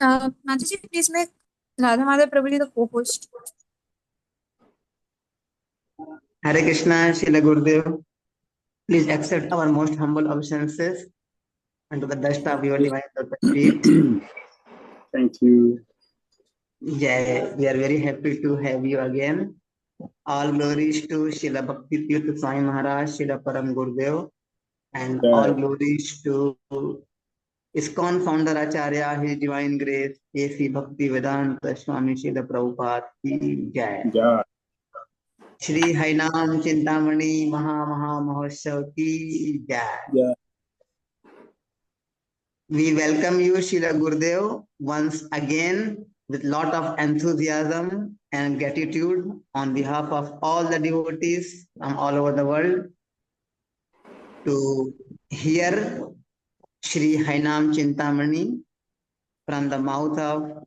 माता जी प्लीज मैं राधा माधव प्रभु जी द को host. Hare Krishna, Srila Gurudev. Please accept our most humble obeisances and to the best of your divine perspective. Thank you. Jai, we are very happy to have you again. All glories to Srila Bhakti Tirtha Swami Maharaj, Srila Param Gurudev, and all glories to ISKCON founder Acharya, His Divine Grace, A.C. Bhakti Vedanta Swami Srila Prabhupada ki Jai. Yeah. Shri हरिनाम चिंतामणि महा महा महोत्सव की जय. Yeah. We welcome you, Srila Gurudev, once again with lot of enthusiasm and gratitude on behalf of all the devotees from all over the world to hear Shri Hainam Chintamani from the mouth of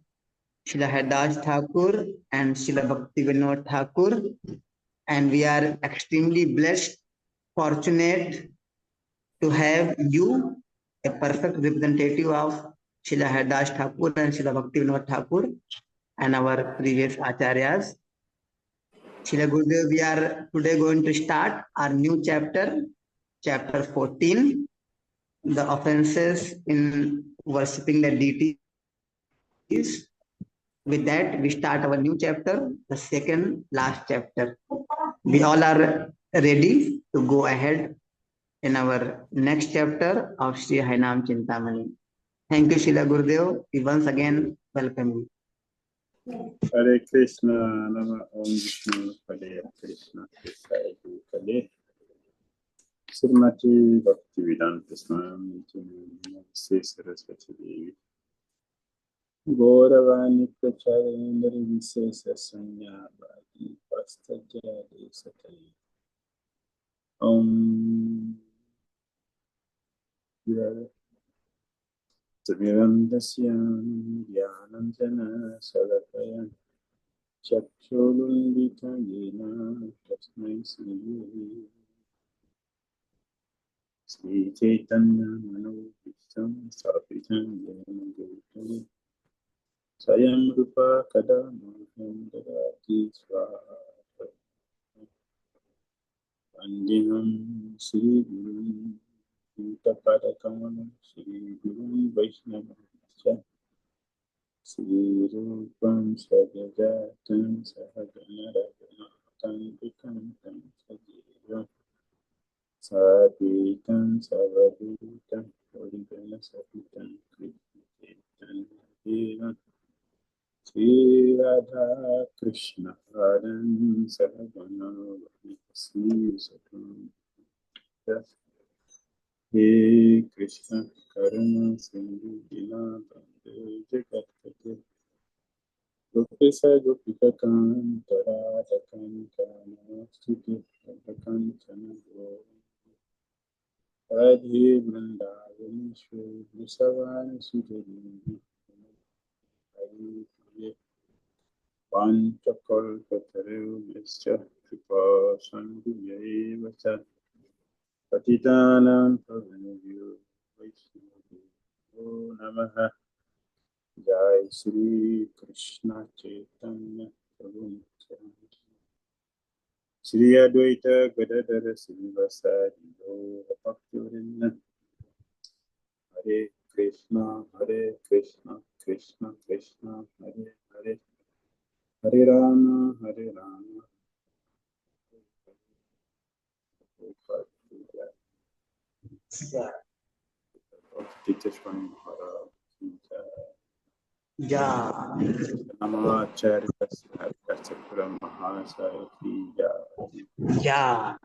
Srila Haridas Thakur and Srila Bhakti Vinod Thakur. And we are extremely blessed, fortunate to have you, a perfect representative of Srila Haridas Thakur and Srila Bhakti Vinod Thakur and our previous acharyas. Srila Gurudev, we are today going to start our new chapter, chapter 14, the offenses in worshipping the deities. With that, we start our new chapter, the second last chapter. We all are ready to go ahead in our next chapter of Sri Hainam Chintamani. Thank you, Srila Gurudev. We once again welcome you. Hare Krishna, Nama Om Vishnu, Hare Krishna, Krishna Kale. Srimati Bhaktivedanta Swami Namaste Saraswati Devi. Gauravani Pracharendra Visesa Sanyavadi Pastajade Satai. Om Samirandasyan Dhyananjana Salakaya Chakshurundita Yena Tasmai Sri Chaitanya Manobhishtam Sapitam Yena Gautami Sayam Rupa Kada Maham Dadati Swaha Andinam Sri Guru Pada Kamala Sri Guru Vaishnava Sri Rupam Sajajatam Sahaganaradhanam Vikantam Sajivam Sadvitam Savadutam Origana Sahitam Krishna Chaitanya Sri Radha Krishna Radhan Sahagana Sri Satam He Krishna Karuna Sindhu Dinabandhu Jagat Pati Gopisa Gopika Kantara Dakantana Stuti Dakantana Radhe Vrindavani Shri Vrisavani Sudhiri Hari Panchakal Patharu Yasya Kripa Sandhu Yaivacha Patitanam Pavanavyo Vaishnava Namaha Jai Sri Krishna Chaitanya Prabhu Sri Advaita Gadadhara Srivasadi Gaura Bhaktivinoda Hare Krishna Krishna Krishna Hare Hare Hare Rama Teachers from Namacharya Srivastava Mahasaya ki Jai.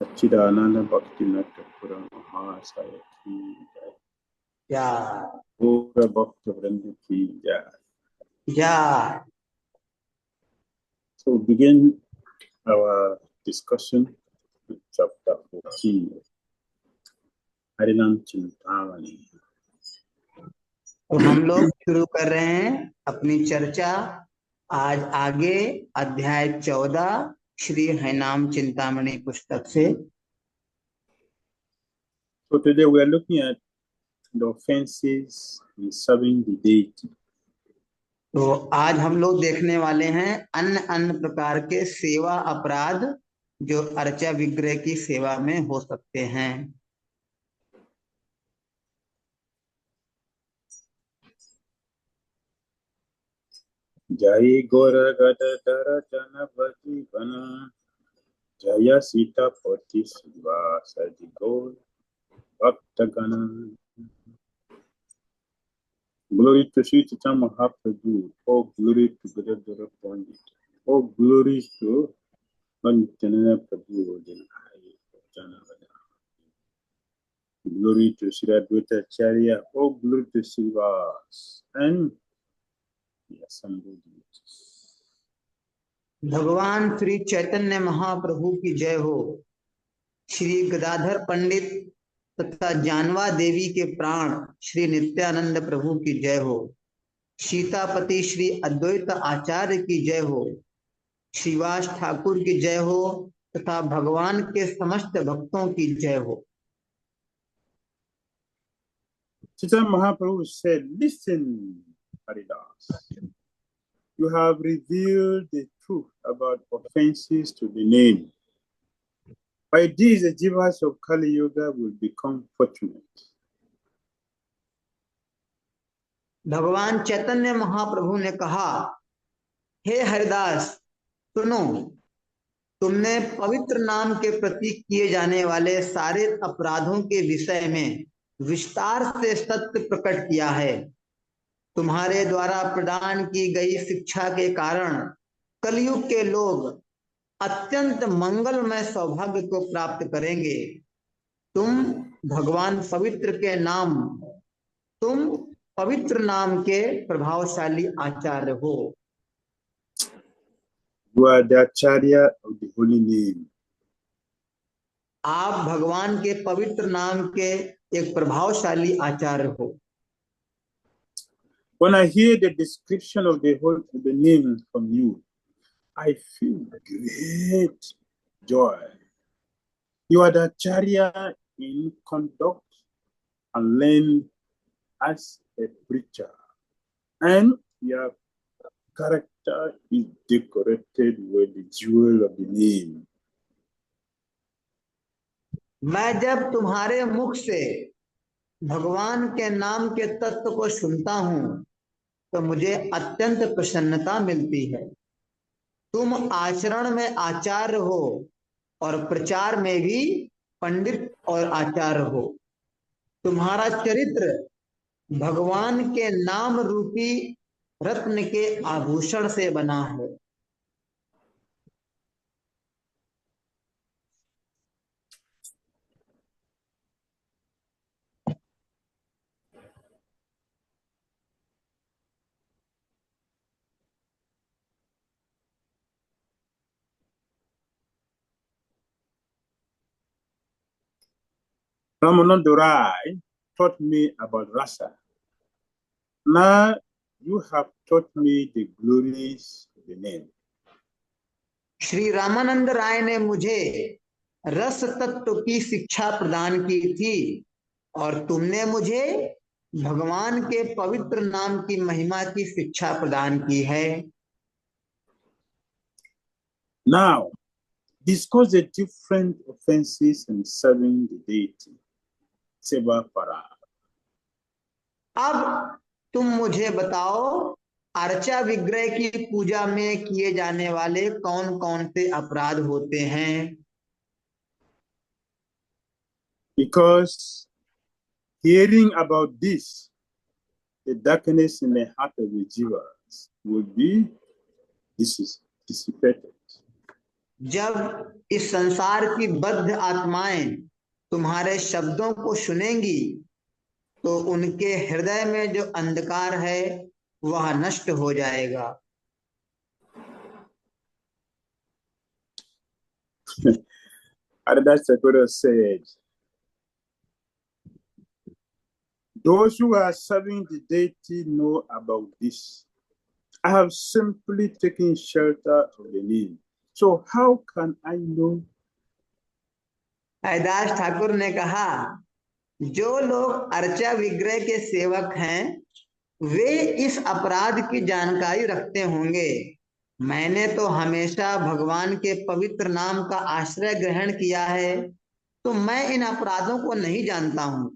Sachidananda Bhaktivinoda Thakur Mahasaya ki Jai. Gaura Bhaktivinoda ki Jai. So begin our discussion with chapter 14, Harinam Chintamani. तो हम लोग शुरू कर रहे हैं अपनी चर्चा आज आगे अध्याय 14 श्री हरिनाम चिंतामणि पुस्तक से. So today we are looking at the offenses in serving the deity. तो आज हम लोग देखने वाले हैं अन्य अन्य प्रकार के सेवा अपराध जो अर्चा विग्रह की सेवा में हो सकते हैं। Jai Gora Gada Dara Jana Bhaji Bana Jaya Sita Pati Siva Sadi Gaur Bhakta Gana. Glory to Sri Chaitanya Mahaprabhu. Oh, glory to Gadadhara Pandit. Oh, glory to Nityananda Prabhu. Glory to Sri Advaita Acharya. Oh, glory to Srivas and the assembled deities. भगवान श्री चैतन्य महाप्रभु की जय हो। श्री गदाधर पंडित तथा जानवा देवी के प्राण श्री नित्यानंद प्रभु की जय हो। सीतापति श्री अद्वैत आचार्य की जय हो। श्रीवास ठाकुर की जय हो तथा भगवान के समस्त भक्तों की जय हो। Chaitanya Mahaprabhu said, listen, Haridas, you have revealed the truth about offenses to the name. By this, the jivas of Kali Yuga will become fortunate. भगवान चैतन्य महाप्रभु ने कहा, हे हरिदास सुनो, तुमने पवित्र नाम के प्रति किए जाने वाले सारे अपराधों के विषय में विस्तार से सत्य प्रकट किया है। तुम्हारे द्वारा प्रदान की गई शिक्षा के कारण कलयुग के लोग अत्यंत मंगलमय सौभाग्य को प्राप्त करेंगे। तुम पवित्र नाम के प्रभावशाली आचार्य हो। You are the Acharya of the holy name. आप भगवान के पवित्र नाम के एक प्रभावशाली आचार्य हो। When I hear the description of the name from you, I feel great joy. You are the Acharya in conduct and learn as a preacher, and your character is decorated with the jewel of the name. मैं जब तुम्हारे मुख से भगवान के नाम के तत्व को सुनता हूँ तो मुझे अत्यंत प्रसन्नता मिलती है। तुम आचरण में आचार्य हो और प्रचार में भी पंडित और आचार्य हो। तुम्हारा चरित्र भगवान के नाम रूपी रत्न के आभूषण से बना है। Ramananda Rai taught me about rasa. Now you have taught me the glories of the name. Shri Ramanand राय ने मुझे रस तत्व की शिक्षा प्रदान की थी और तुमने मुझे भगवान के पवित्र नाम की महिमा की शिक्षा प्रदान की है। Now, discuss the different offenses in serving the deity. Seva para. अब तुम मुझे बताओ, अर्चा विग्रह की पूजा में किए जाने वाले कौन कौन से अपराध होते हैं? Because hearing about this, the darkness in the heart of the jivas will be dissipated. जब इस संसार की बद्ध आत्माएं तुम्हारे शब्दों को सुनेंगी तो उनके हृदय में जो अंधकार है वह नष्ट हो जाएगा। Haridas Thakur said, those who are serving the deity know about this. I have simply taken shelter of the name. So how can I know? Haridas Thakur ने कहा, जो लोग अर्चा विग्रह के सेवक हैं वे इस अपराध की जानकारी रखते होंगे। मैंने तो हमेशा भगवान के पवित्र नाम का आश्रय ग्रहण किया है, तो मैं इन अपराधों को नहीं जानता हूं।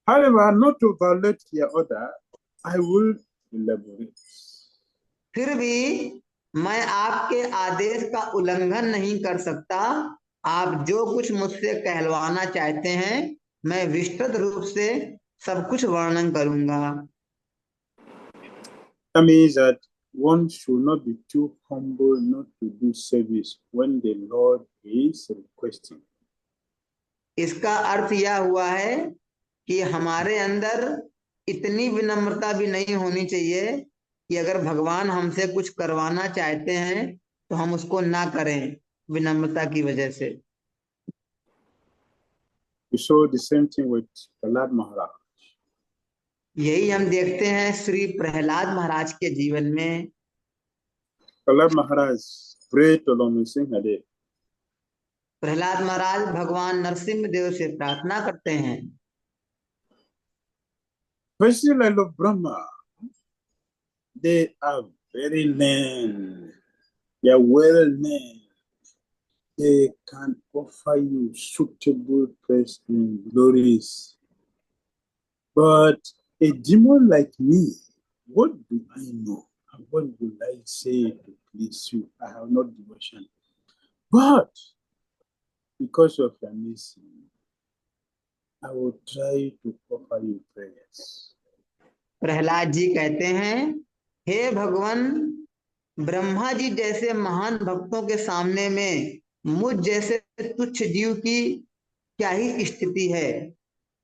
However, not to violate your order, I will elaborate. फिर भी मैं आपके आदेश का उल्लंघन नहीं कर सकता। आप जो कुछ मुझसे कहलवाना चाहते हैं मैं विस्तृत रूप से सब कुछ वर्णन करूंगा। That means that one should not be too humble not to do service when the Lord is requesting. इसका अर्थ यह हुआ है कि हमारे अंदर इतनी विनम्रता भी नहीं होनी चाहिए कि अगर भगवान हमसे कुछ करवाना चाहते हैं तो हम उसको ना करें विनम्रता की वजह से। We saw the same thing with Prahlad Maharaj. यही हम देखते हैं श्री प्रहलाद महाराज के जीवन में। Prahlad Maharaj prayed to Lord Nrsimhadev. Prahlad महाराज भगवान नरसिंह देव से प्रार्थना करते हैं। Especially like Lord Brahma, they are very learned. They are well learned. They can offer you suitable praise and glories. But a demon like me, what do I know? And what will I say to please you? I have not devotion. But because of your mercy, I will try to offer you prayers. Prahlad ji कहते हैं, हे भगवान, ब्रह्मा जी जैसे महान भक्तों के सामने में मुझ जैसे तुच्छ जीव की क्या ही स्थिति है,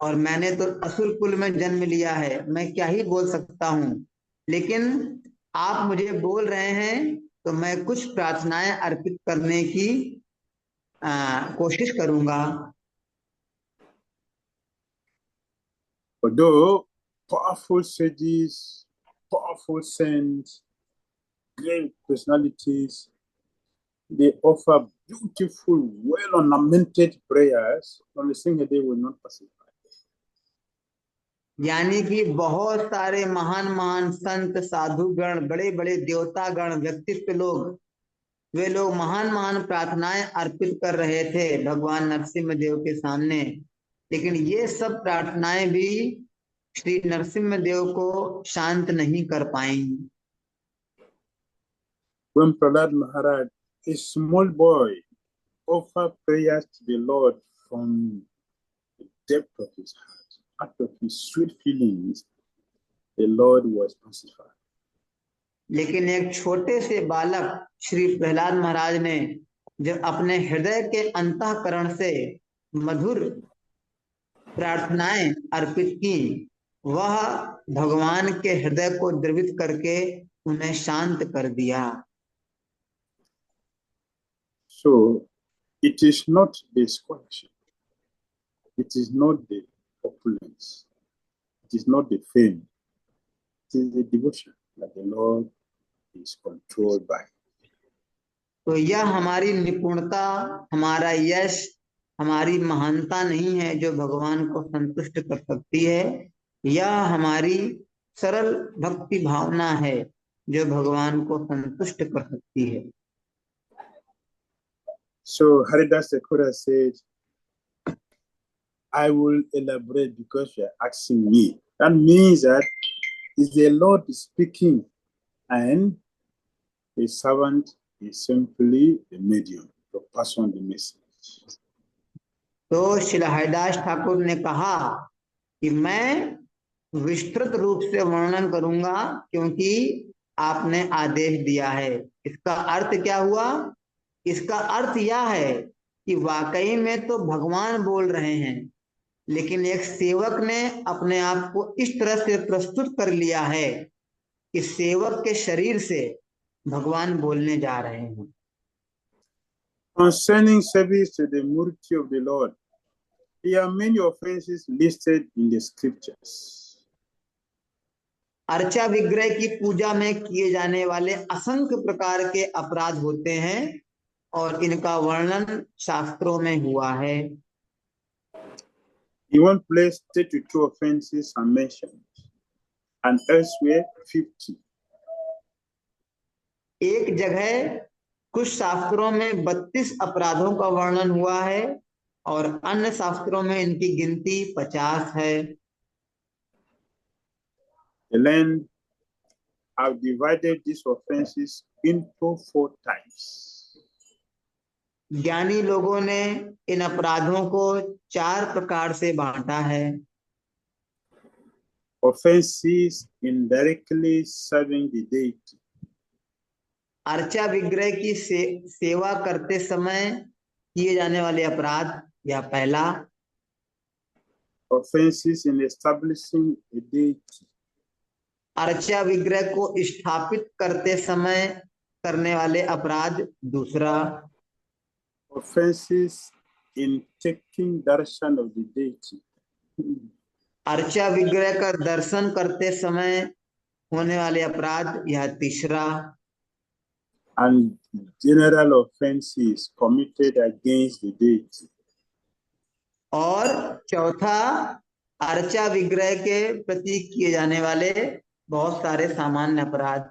और मैंने तो असुर कुल में जन्म लिया है, मैं क्या ही बोल सकता हूँ। लेकिन आप मुझे बोल रहे हैं तो मैं कुछ प्रार्थनाएं अर्पित करने की कोशिश करूंगा। Although powerful sages, powerful saints, great personalities, they offer beautiful, well-ornamented prayers, on the same day they will not pacify. यानी कि बहुत सारे महान महान संत, साधुगण, बड़े बड़े देवतागण, व्यक्तित्व लोग, वे लोग महान महान प्रार्थनाएं अर्पित कर रहे थे भगवान नरसिंह देव के सामने, लेकिन ये सब प्रार्थनाएं भी श्री नरसिंह देव को शांत नहीं कर पाएंगी। When Prahlad Maharaj, a small boy, offered prayers to the Lord from the depth of his heart, out of his sweet feelings, the Lord was pacified. लेकिन एक छोटे से बालक श्री प्रहलाद महाराज ने जब अपने हृदय के अंतःकरण से मधुर प्रार्थनाएं अर्पित की, वह भगवान के हृदय को द्रवित करके उन्हें शांत कर दिया। So it is not the scholarship, it is not the opulence, it is not the fame, it is the devotion that the Lord is controlled by. तो यह हमारी निपुणता, हमारा यश, हमारी महानता नहीं है जो भगवान को संतुष्ट कर सकती है, यह हमारी सरल भक्ति भावना है जो भगवान को संतुष्ट कर सकती है। So Haridas Thakura said, I will elaborate because you are asking me. That means that is the Lord speaking and the servant is simply the medium to pass on the message. तो श्री हरिदास ठाकुर ने कहा कि मैं विस्तृत रूप से वर्णन करूंगा क्योंकि आपने आदेश दिया है। इसका अर्थ क्या हुआ? इसका अर्थ यह है कि वाकई में तो भगवान बोल रहे हैं, लेकिन एक सेवक ने अपने आप को इस तरह से प्रस्तुत कर लिया है कि सेवक के शरीर से भगवान बोलने जा रहे हैं। Concerning service to the Murti of the Lord, there are many offenses listed in the scriptures. अर्चा विग्रह की पूजा में किए जाने वाले असंख्य प्रकार के अपराध होते हैं और इनका वर्णन शास्त्रों में हुआ है। In one place, 32 offenses are mentioned, and elsewhere, 50. एक जगह कुछ शास्त्रों में 32 अपराधों का वर्णन हुआ है और अन्य शास्त्रों में इनकी गिनती 50 है। The land have divided these offenses into 4 types. ज्ञानी लोगों ने इन अपराधों को 4 प्रकार से बांटा है। Offenses indirectly serving the deity. अर्चा विग्रह की सेवा करते समय किए जाने वाले अपराध, या पहला। Offenses in establishing a deity. अर्चा विग्रह को स्थापित करते समय करने वाले अपराध, दूसरा। Offenses in taking darshan of the deity. अर्चा विग्रह का दर्शन करते समय होने वाले अपराध, यह तीसरा। And general offenses committed against the deity. और चौथा, अर्चा विग्रह के प्रति किए जाने वाले बहुत सारे सामान्य अपराध।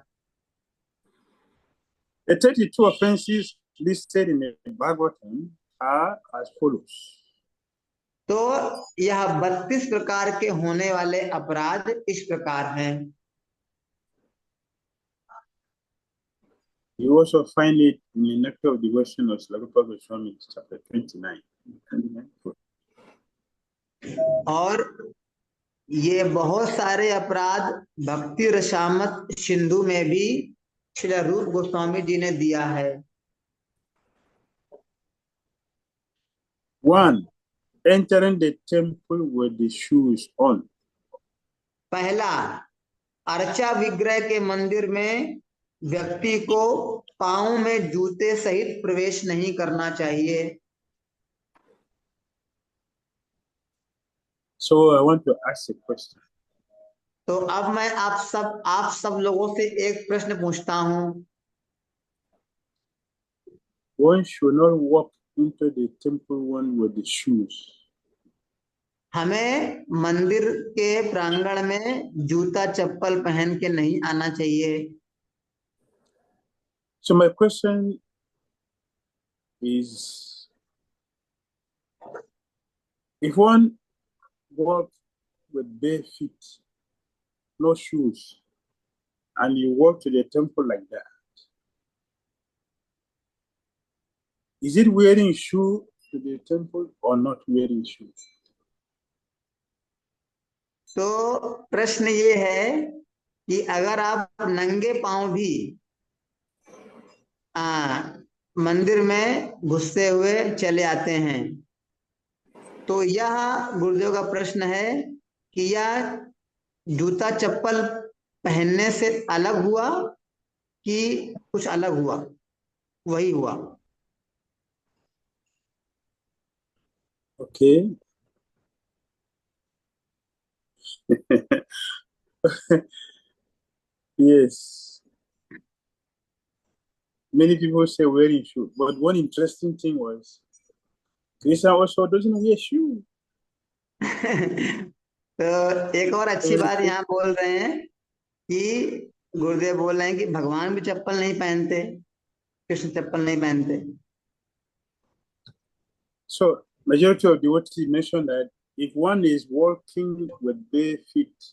The 32 offenses listed in the Bhagavatam are as follows. तो यह 32 प्रकार के होने वाले अपराध इस प्रकार हैं। You also find it in the Nectar of Devotion of Srila Prabhupada Goswami, chapter 29. और ये बहुत सारे अपराध भक्ति रसामृत सिंधु में भी श्री रूप गोस्वामी जी ने दिया है। 1. Entering the temple with the shoes on. पहला, अर्चा विग्रह के मंदिर में व्यक्ति को पांव में जूते सहित प्रवेश नहीं करना चाहिए। So I want to ask a question. तो अब मैं आप सब लोगों से एक प्रश्न पूछता हूं। One should not walk into the temple one with the shoes. हमें मंदिर के प्रांगण में जूता चप्पल पहन के नहीं आना चाहिए। So my question is, if one walks with bare feet, no shoes, and you walk to the temple like that, is it wearing shoe to the temple or not wearing shoes? तो प्रश्न ये है कि अगर आप नंगे पांव भी मंदिर में घुसते हुए चले आते हैं, तो यह गुरुदेव का प्रश्न है कि यह जूता चप्पल पहनने से अलग हुआ कि कुछ अलग हुआ, वही हुआ। Okay. Yes. Many people say wearing shoes, but one interesting thing was Krishna also doesn't wear shoes. तो एक और अच्छी बात यहाँ बोल रहे हैं कि गुरुदेव बोल रहे हैं कि भगवान भी चप्पल नहीं पहनते, कृष्ण चप्पल नहीं पहनते। So majority of devotees mention that if one is walking with bare feet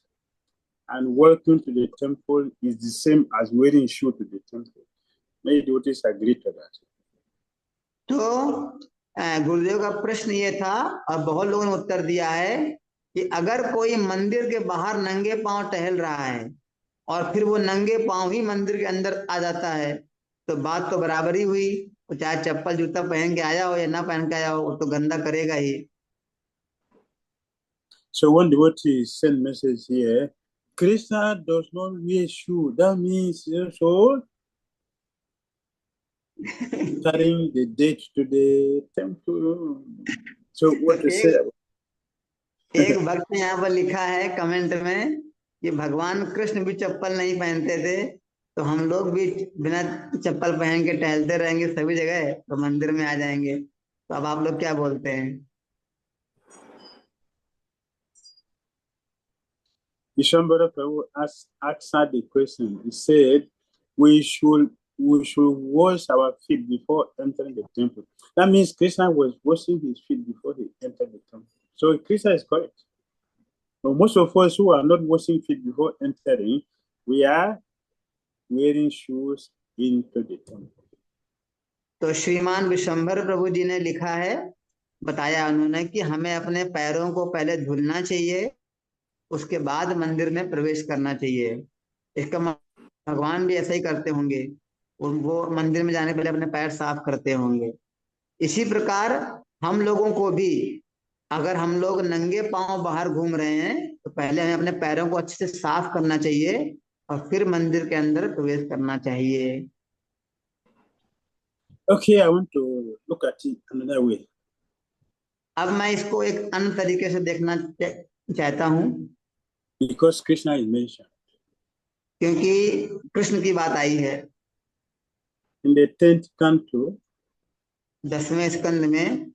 and walking to the temple is the same as wearing shoe to the temple. Many devotees agree to that. तो गुरुदेव का प्रश्न ये था और बहुत लोगों ने उत्तर दिया है कि अगर कोई मंदिर के बाहर नंगे पांव टहल रहा है और फिर वो नंगे पांव ही मंदिर के अंदर आ जाता है, तो बात तो बराबर ही हुई। वो चाहे चप्पल जूता पहन के आया हो या ना पहन के आया हो, वो तो गंदा करेगा ही। So one devotee sent message here, Krishna does not wear shoe. That means so carrying the date to the temple. So what to say? एक भक्त ने यहाँ पर लिखा है कमेंट में कि भगवान कृष्ण भी चप्पल नहीं पहनते थे, तो हम लोग भी बिना चप्पल पहन के टहलते रहेंगे सभी जगह, तो मंदिर में आ जाएंगे। तो अब आप लोग क्या बोलते हैं? Vishwambara Prabhu asked the question. He said, we should wash our feet before entering the temple. That means Krishna was washing his feet before he entered the temple. So Krishna is correct. But most of us who are not washing feet before entering, we are wearing shoes into the temple. तो श्रीमान विशंबर प्रभु जी ने लिखा है, बताया उन्होंने कि हमें अपने पैरों को पहले धुलना चाहिए, उसके बाद मंदिर में प्रवेश करना चाहिए। इसका भगवान भी ऐसा ही करते होंगे, वो मंदिर में जाने के पहले अपने पैर साफ करते होंगे। इसी प्रकार हम लोगों को भी, अगर हम लोग नंगे पांव बाहर घूम रहे हैं तो पहले हमें अपने पैरों को अच्छे से साफ करना चाहिए और फिर मंदिर के अंदर प्रवेश करना चाहिए। Okay, I want to look at it another way. अब मैं इसको एक अन्य तरीके से देखना चाहता हूं, Because Krishna is mentioned. क्योंकि कृष्ण की बात आई है। In the 10th canto, 10वें स्कंद में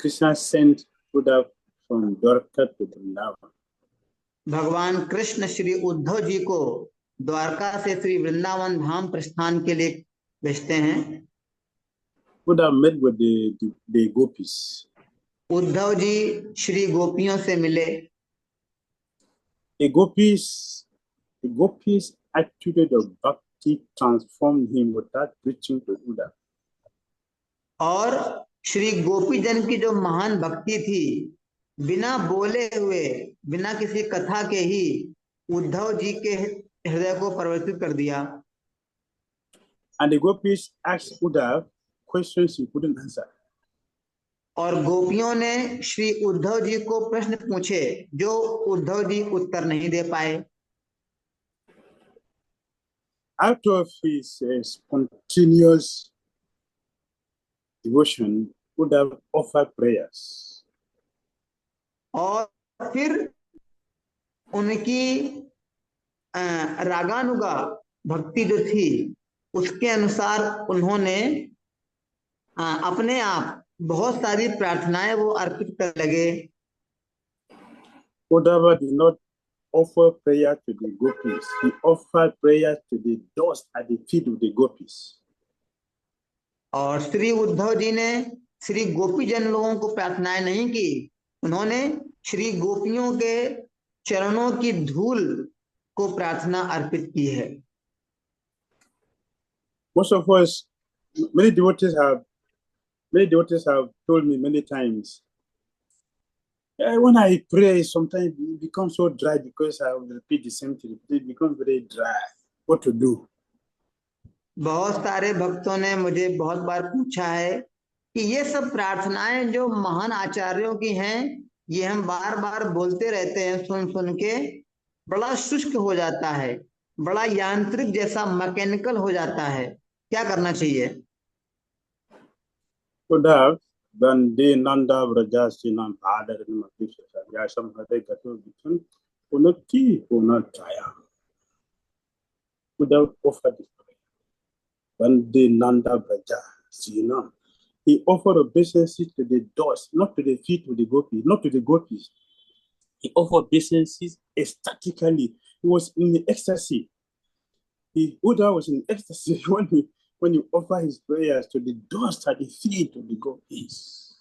Krishna sent Buddha from Dwarka to Vrindavan. भगवान कृष्ण श्री उद्धव जी को द्वारका से श्री वृंदावन धाम प्रस्थान के लिए भेजते हैं। Buddha met with the gopis. Uddhav ji Shri गोपियों से मिले। The gopis attitude of bhakti transformed him without preaching to Buddha. और श्री गोपीजन की जो महान भक्ति थी, बिना बोले हुए, बिना किसी कथा के ही उद्धव जी के हृदय को परिवर्तित कर दिया। And the gopis asked Buddha questions he couldn't answer. और गोपियों ने श्री उद्धव जी को प्रश्न पूछे जो उद्धव जी उत्तर नहीं दे पाए। Out of his spontaneous devotion, Buddha offered prayers. और फिर उनकी रागानुगा भक्ति जो थी, उसके अनुसार उन्होंने अपने आप बहुत सारी प्रार्थनाएं वो अर्पित कर लगे। Uddhava did not offer prayer to the gopis. He offered prayer to the dust at the feet of the gopis. और श्री उद्धव जी ने श्री गोपीजन लोगों को प्रार्थनाएं नहीं की, उन्होंने श्री गोपियों के चरणों की धूल को प्रार्थना अर्पित की है। Most of us, many devotees have told me many times, when I pray, sometimes it becomes so dry because I will repeat the same thing. It becomes very dry. What to do? बहुत सारे भक्तों ने मुझे बहुत बार पूछा है कि ये सब प्रार्थनाएं जो महान आचार्यों की हैं, ये हम बार बार बोलते रहते हैं, सुन सुन के बड़ा शुष्क हो जाता है, बड़ा यांत्रिक जैसा मैकेनिकल हो जाता है, क्या करना चाहिए? Buddha, Bande Nanda Vrajasinan Adar Matisha Yasam Hade Gato Vitan Unati Unataya. Buddha offered this prayer. Bande Nanda Vrajasinan. He offered obeisances to the dust, not to the feet of the gopis, not to the gopis. He offered obeisances ecstatically. He was in ecstasy. Buddha was in ecstasy when he offered his prayers to the dust at the feet of the gopis.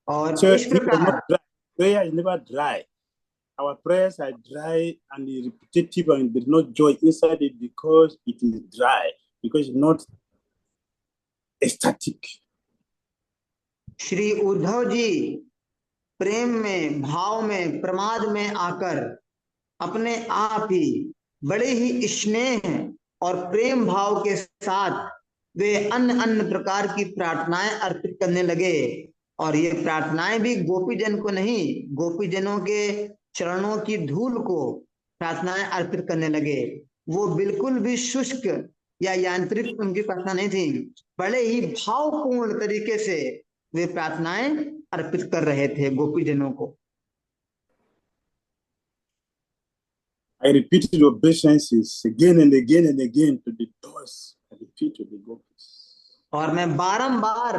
So he was not dry. Prayer is never dry. Our prayers are dry and repetitive, and there's no joy inside it because it is dry, because it's not ecstatic. Shri Uddhav ji प्रेम में, भाव में, प्रमाद में आकर अपने आप ही बड़े ही स्नेह और प्रेम भाव के साथ वे अन्य प्रकार की प्रार्थनाएं अर्पित करने लगे। और ये प्रार्थनाएं भी गोपीजन को नहीं, गोपीजनों के चरणों की धूल को प्रार्थनाएं अर्पित करने लगे। वो बिल्कुल भी शुष्क या यांत्रिक उनकी प्रार्थना नहीं थी, बड़े ही भावपूर्ण तरीके से वे प्रार्थनाएं अर्पित कर रहे थे गोपीजनों को। I repeated obeisances again and again and again to the dust at the feet of the gopis. और मैं बारंबार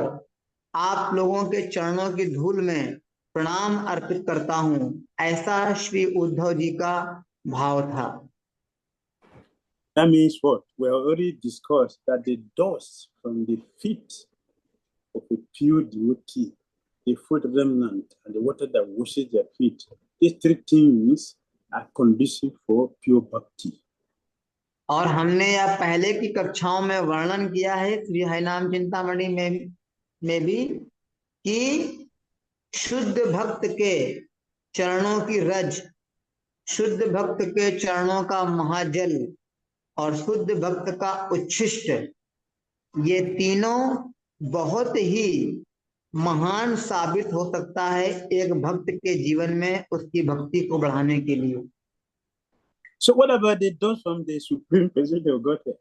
आप लोगों के चरणों की धूल में प्रणाम अर्पित करता हूं, ऐसा श्री उद्धव जी का भाव था। That means what? We already discussed that the dust from the feet of a pure devotee, the foot remnant, and the water that washes their feet, these three things are conducive for pure bhakti. और हमने यह पहले की कक्षाओं में वर्णन किया है श्री हरिनाम चिंतामणि में भी कि शुद्ध भक्त के चरणों की रज, शुद्ध भक्त के चरणों का महाजल और शुद्ध भक्त का उच्छिष्ट, ये तीनों बहुत ही महान साबित हो सकता है एक भक्त के जीवन में उसकी भक्ति को बढ़ाने के लिए। So what about the dust from the Supreme Personality of Godhead?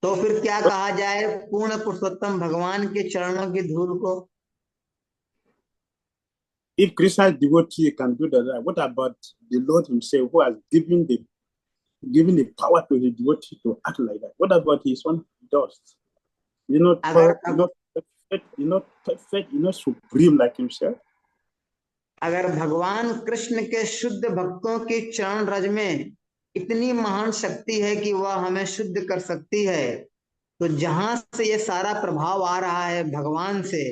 तो फिर क्या कहा जाए पूर्ण पुरुषोत्तम भगवान के चरणों की धूल को? If Krishna's devotee can do that, what about the Lord himself who has given the power to the devotee to act like that? What about his own dust? You're not perfect, you're not supreme like himself. अगर भगवान कृष्ण के शुद्ध भक्तों की चरण रज में इतनी महान शक्ति है कि वह हमें शुद्ध कर सकती है, तो जहां से ये सारा प्रभाव आ रहा है भगवान से,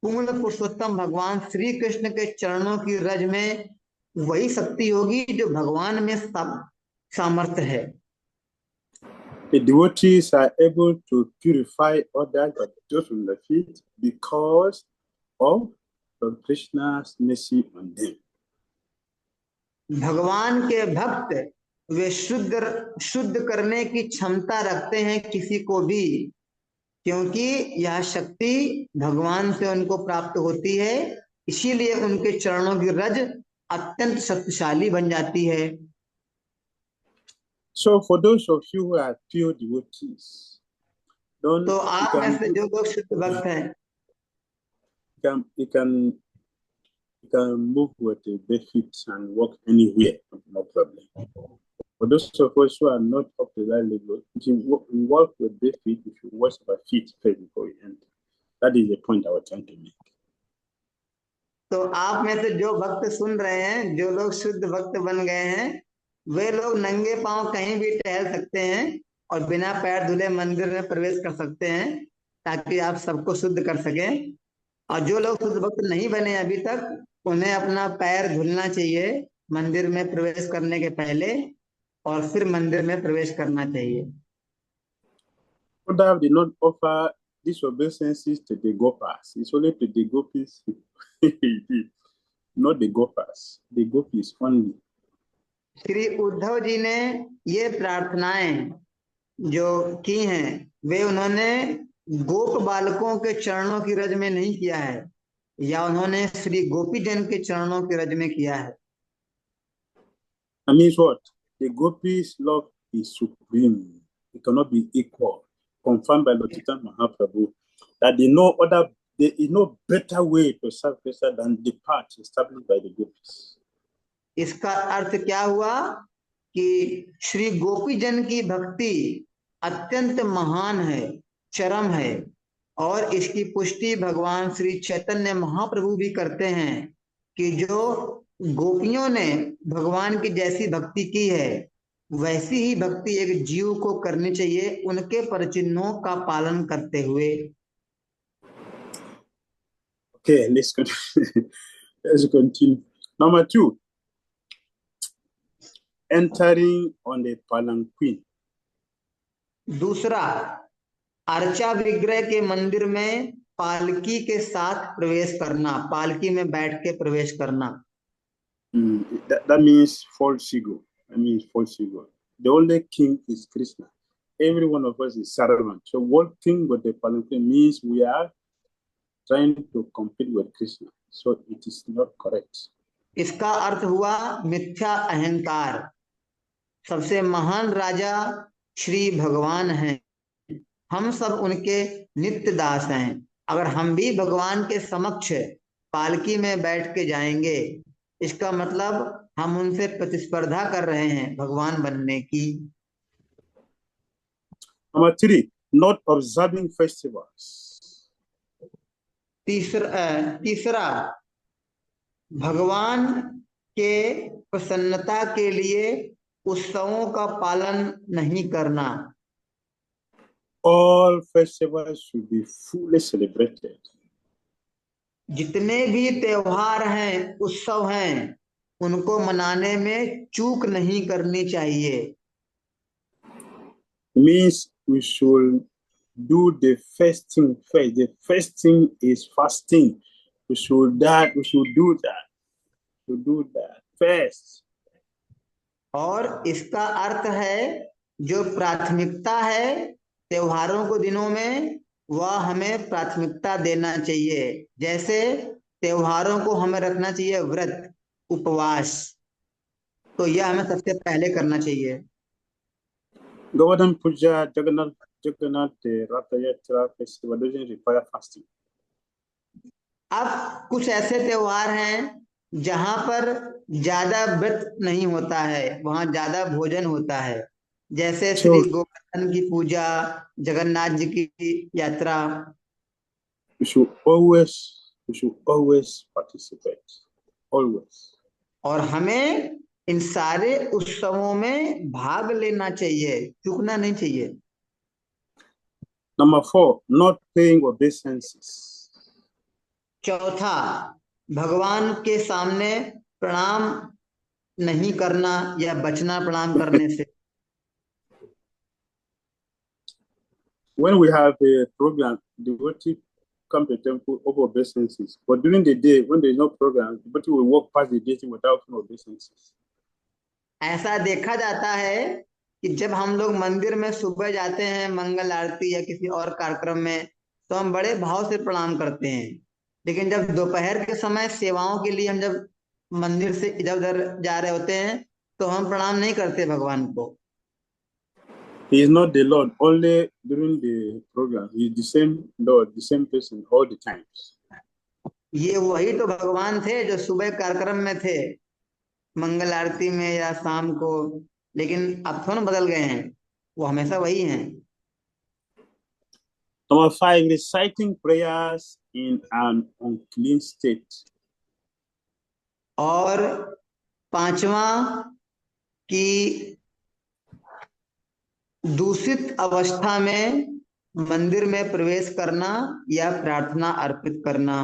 पूर्ण पुरुषोत्तम भगवान श्री कृष्ण के चरणों की रज में वही शक्ति होगी जो भगवान में सामर्थ्य है। The devotees are able to purify others by the dust from the feet because of Krishna's mercy on them. भगवान के भक्त वे शुद्ध करने की क्षमता रखते हैं किसी को भी, क्योंकि यह शक्ति भगवान से उनको प्राप्त होती है, इसीलिए उनके चरणों की रज अत्यंत शक्तिशाली बन जाती है। So for those of you who are pure devotees, तो आप में से जो लोग शुद्ध भक्त हैं, you can move with the bare feet and walk anywhere, no problem. For those of us who are not up to that level, if you walk with bare feet, if you wash our feet first before you enter. That is the point I was trying to make. तो आप में से जो भक्त सुन रहे हैं, जो लोग शुद्ध भक्त बन गए हैं, वे लोग नंगे पांव कहीं भी टहल सकते हैं और बिना पैर धुले मंदिर में प्रवेश कर सकते हैं, ताकि आप सबको शुद्ध कर सकें। और जो लोग शुद्ध भक्त नहीं बने अभी तक, उन्हें अपना पैर धुलना चाहिए मंदिर में प्रवेश करने के पहले, और फिर मंदिर में प्रवेश करना चाहिए। Uddhav did not offer these obeisances to the gopis. It's only to the gopis, not the gopis. The gopis only. Shri Uddhav ji ने ये प्रार्थनाएं जो की हैं, वे उन्होंने गोप बालकों के चरणों की रज में नहीं किया है, या उन्होंने श्री गोपी जन के चरणों की रज में किया है। That means what? The gopis' love is supreme. It cannot be equal. Confirmed by Lord Chaitanya Mahaprabhu that there is no better way to serve Krishna than the path established by the gopis. इसका अर्थ क्या हुआ कि श्री गोपी जन की भक्ति अत्यंत महान है, चरम है, और इसकी पुष्टि भगवान श्री चैतन्य महाप्रभु भी करते हैं कि जो गोपियों ने भगवान की जैसी भक्ति की है, वैसी ही भक्ति एक जीव को करनी चाहिए, उनके परचिन्हों का पालन करते हुए। Okay, let's continue. Number 2, entering on the palanquin. दूसरा, अर्चा विग्रह के मंदिर में पालकी के साथ प्रवेश करना, पालकी में बैठ के प्रवेश करना। That means false ego. That means false ego. The only king is Krishna. Every one of us is servant. So walking with the palanquin means we are trying to compete with Krishna. So it is not correct. इसका अर्थ हुआ मिथ्या अहंकार। सबसे महान राजा श्री भगवान हैं, हम सब उनके नित्य दास हैं। अगर हम भी भगवान के समक्ष पालकी में बैठ के जाएंगे, इसका मतलब हम उनसे प्रतिस्पर्धा कर रहे हैं भगवान बनने की। Number 3, not observing festivals. तीसरा, भगवान के प्रसन्नता के लिए उत्सवों का पालन नहीं करना। All festivals should be fully celebrated. जितने भी त्योहार हैं, उत्सव हैं, उनको मनाने में चूक नहीं करनी चाहिए। Means we should do the fasting first. The first thing is fasting. We should do that. To do that first. और इसका अर्थ है जो प्राथमिकता है त्योहारों को दिनों में, वह हमें प्राथमिकता देना चाहिए। जैसे त्योहारों को हमें रखना चाहिए व्रत, उपवास, तो यह हमें सबसे पहले करना चाहिए। Govardhan Puja, Jagannath Ratha Yatra festival doesn't require fasting. अब कुछ ऐसे त्योहार हैं जहां पर ज्यादा व्रत नहीं होता है, वहां ज्यादा भोजन होता है, जैसे श्री गोवर्धन की पूजा, जगन्नाथ जी की यात्रा। We should always participate. Always. और हमें इन सारे उत्सवों में भाग लेना चाहिए, चूकना नहीं चाहिए। Number 4, not paying obeisances. चौथा, भगवान के सामने प्रणाम नहीं करना या बचना प्रणाम करने से। When we have a program, devotee come to the temple of obeisances. But during the day, when there is no program, devotee will walk past the deity without obeisances. ऐसा देखा जाता है कि जब हम लोग मंदिर में सुबह जाते हैं मंगल आरती या किसी और कार्यक्रम में, तो हम बड़े भाव से प्रणाम करते हैं, लेकिन जब दोपहर के समय सेवाओं के लिए हम जब मंदिर से इधर उधर जा रहे होते हैं तो हम प्रणाम नहीं करते भगवान को। He is not the Lord only during the program. He is the same Lord, the same person all the times. ये वही तो भगवान थे जो सुबह कार्यक्रम में थे, मंगल आरती में या शाम को, लेकिन अब थोड़ा बदल गए हैं, वो हमेशा वही हैं। Number 5, reciting prayers in an unclean state. और पांचवा कि दूषित अवस्था में मंदिर में प्रवेश करना या प्रार्थना अर्पित करना।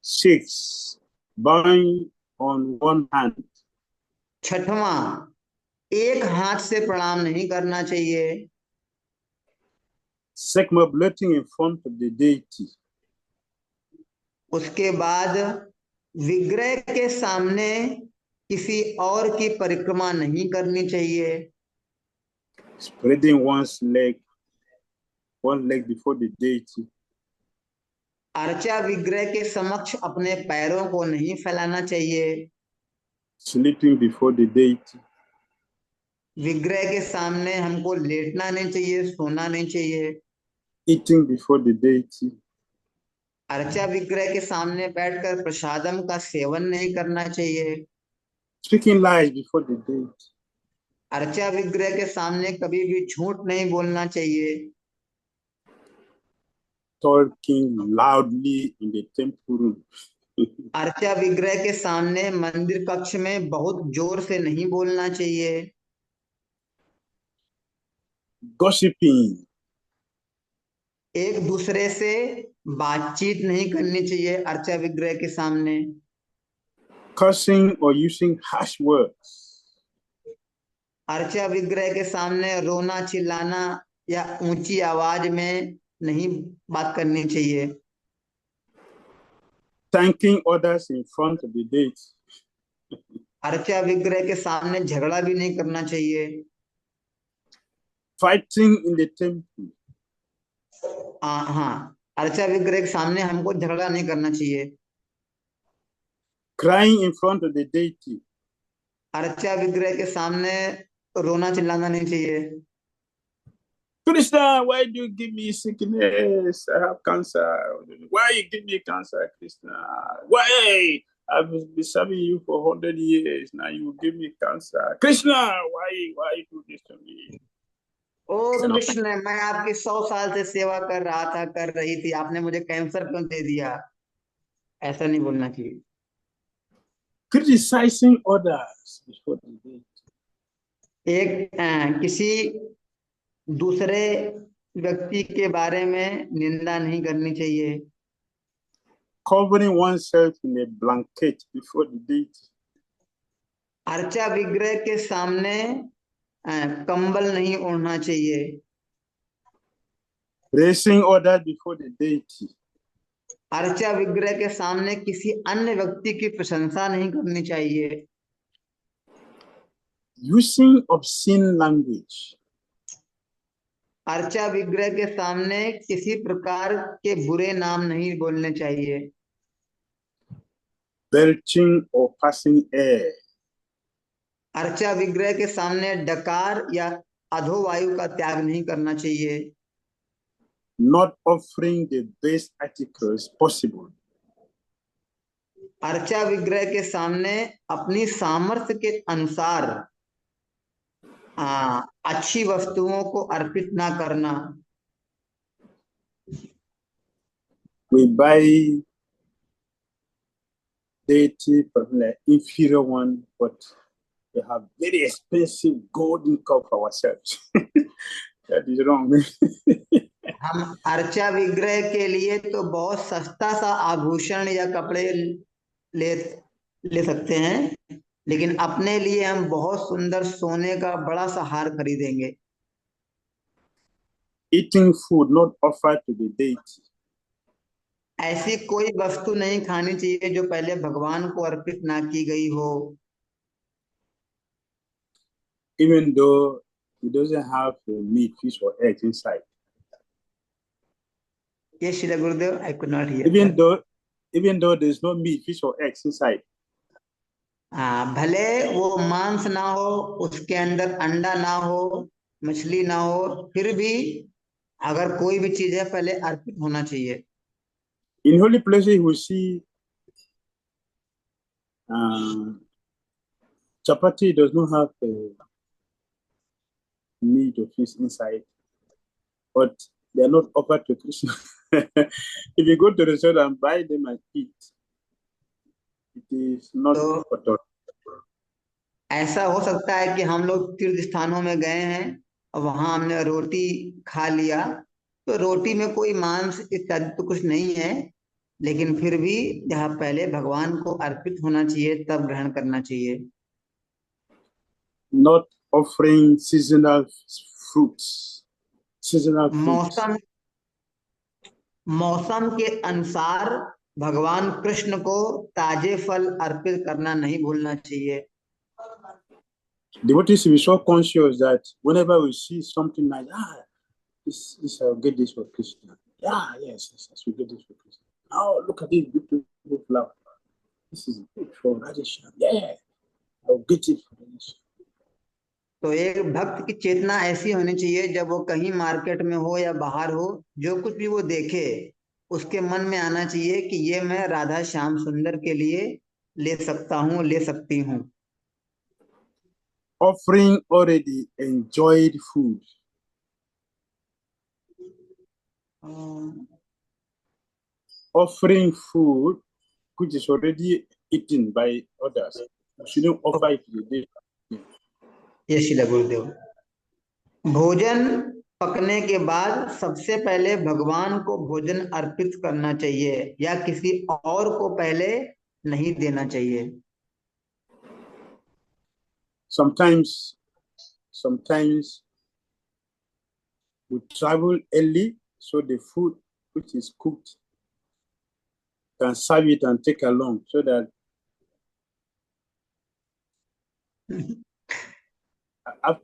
6, bowing on one hand. छठवां, एक हाथ से प्रणाम नहीं करना चाहिए। Circumambulating in front of the deity. उसके बाद विग्रह के सामने किसी और की परिक्रमा नहीं करनी चाहिए। Spreading one leg before the deity. अर्चा विग्रह के समक्ष अपने पैरों को नहीं फैलाना चाहिए। Sleeping before the deity. विग्रह के सामने हमको लेटना नहीं चाहिए, सोना नहीं चाहिए। Eating before the deity. अर्चा विग्रह के सामने बैठकर प्रसादम का सेवन नहीं करना चाहिए। Speaking lies before the deity. अर्चा विग्रह के सामने कभी भी झूठ नहीं बोलना चाहिए। Talking loudly in the temple room. अर्चा विग्रह के सामने मंदिर कक्ष में बहुत जोर से नहीं बोलना चाहिए। Gossiping. एक दूसरे से बातचीत नहीं करनी चाहिए अर्चा विग्रह के सामने। Cursing or using harsh words. अर्चा विग्रह के सामने रोना चिल्लाना या ऊंची आवाज में नहीं बात करनी चाहिए। Thanking others in front of the deity. अर्चा विग्रह के सामने झगड़ा भी नहीं करना चाहिए। Fighting in the temple. हाँ, अर्चा विग्रह के सामने हमको झगड़ा नहीं करना चाहिए। Crying in front of the deity. अर्चा विग्रह के सामने रोना चिल्लाना नहीं चाहिए। Krishna, why do you give me sickness? I have cancer. Why you give me cancer, Krishna? Why? I've been serving you for 100 years. Now you give me cancer. Krishna, why do this to me? ओ कृष्ण, मैं आपकी 100 साल से सेवा कर रहा था, कर रही थी, आपने मुझे कैंसर क्यों दे दिया? ऐसा नहीं बोलना चाहिए। criticizing others before the date, किसी दूसरे व्यक्ति के बारे में निंदा नहीं करनी चाहिए, covering oneself in a blanket before the date, अर्चा विग्रह के सामने कंबल नहीं ओढ़ना चाहिए, praising others before the deity, अर्चा विग्रह के सामने किसी अन्य व्यक्ति की प्रशंसा नहीं करनी चाहिए, using obscene language, अर्चा विग्रह के सामने किसी प्रकार के बुरे नाम नहीं बोलने चाहिए, belching or passing air, अर्चा विग्रह के सामने डकार या अधोवायु का त्याग नहीं करना चाहिए, not offering the best articles possible, अर्चा विग्रह के सामने अपनी सामर्थ्य के अनुसार अच्छी वस्तुओं को अर्पित ना करना, we buy deity from the inferior one, but we have very expensive golden cup for ourselves. That is wrong. हम अर्चा विग्रह के लिए तो बहुत सस्ता सा आभूषण या कपड़े ले सकते हैं, लेकिन अपने लिए हम बहुत सुंदर सोने का बड़ा सा हार खरीदेंगे। Eating food not offered to the deity, ऐसी कोई वस्तु नहीं खानी चाहिए जो पहले भगवान को अर्पित ना की गई हो, even though it doesn't have meat, fish, or eggs inside. Yes, Shri Gurudev, I could not hear. Even though there's no meat, fish, or eggs inside. भले वो मांस ना हो, उसके अंदर अंडा ना हो, मछली ना हो, फिर भी अगर कोई भी चीज है पहले अर्पित होना चाहिए। In holy places, we see chapati does not have meat or fish inside, but they are not offered to Krishna. If you go to the restaurant and buy them and eat, it is not offered. ऐसा हो सकता है कि हम लोग तीर्थ स्थानों में गए हैं और वहां हमने रोटी खा लिया, तो रोटी में कोई मांस इत्यादि तो कुछ नहीं है, लेकिन फिर भी यहाँ पहले भगवान को अर्पित होना चाहिए, तब ग्रहण करना चाहिए। Not offering seasonal fruits. मौसम के अनुसार भगवान कृष्ण को ताजे फल अर्पित करना नहीं भूलना चाहिए। Devotees be so conscious that whenever we see something like this I'll get this for Krishna. Yes, we get this for Krishna. Oh, look at this beautiful flower. This is good for Radhesham. Yeah, I'll get it for Radhesham. तो एक भक्त की चेतना ऐसी होनी चाहिए, जब वो कहीं मार्केट में हो या बाहर हो, जो कुछ भी वो देखे उसके मन में आना चाहिए कि ये मैं राधा श्याम सुंदर के लिए ले सकता हूँ, ले सकती हूँ। Offering already enjoyed food. Offering food which is already eaten by others. You shouldn't offer it to the deity. ये श्रील गुरुदेव, भोजन पकने के बाद सबसे पहले भगवान को भोजन अर्पित करना चाहिए या किसी और को पहले नहीं देना चाहिए। Sometimes we travel early, so the food which is cooked can serve it and take along, so that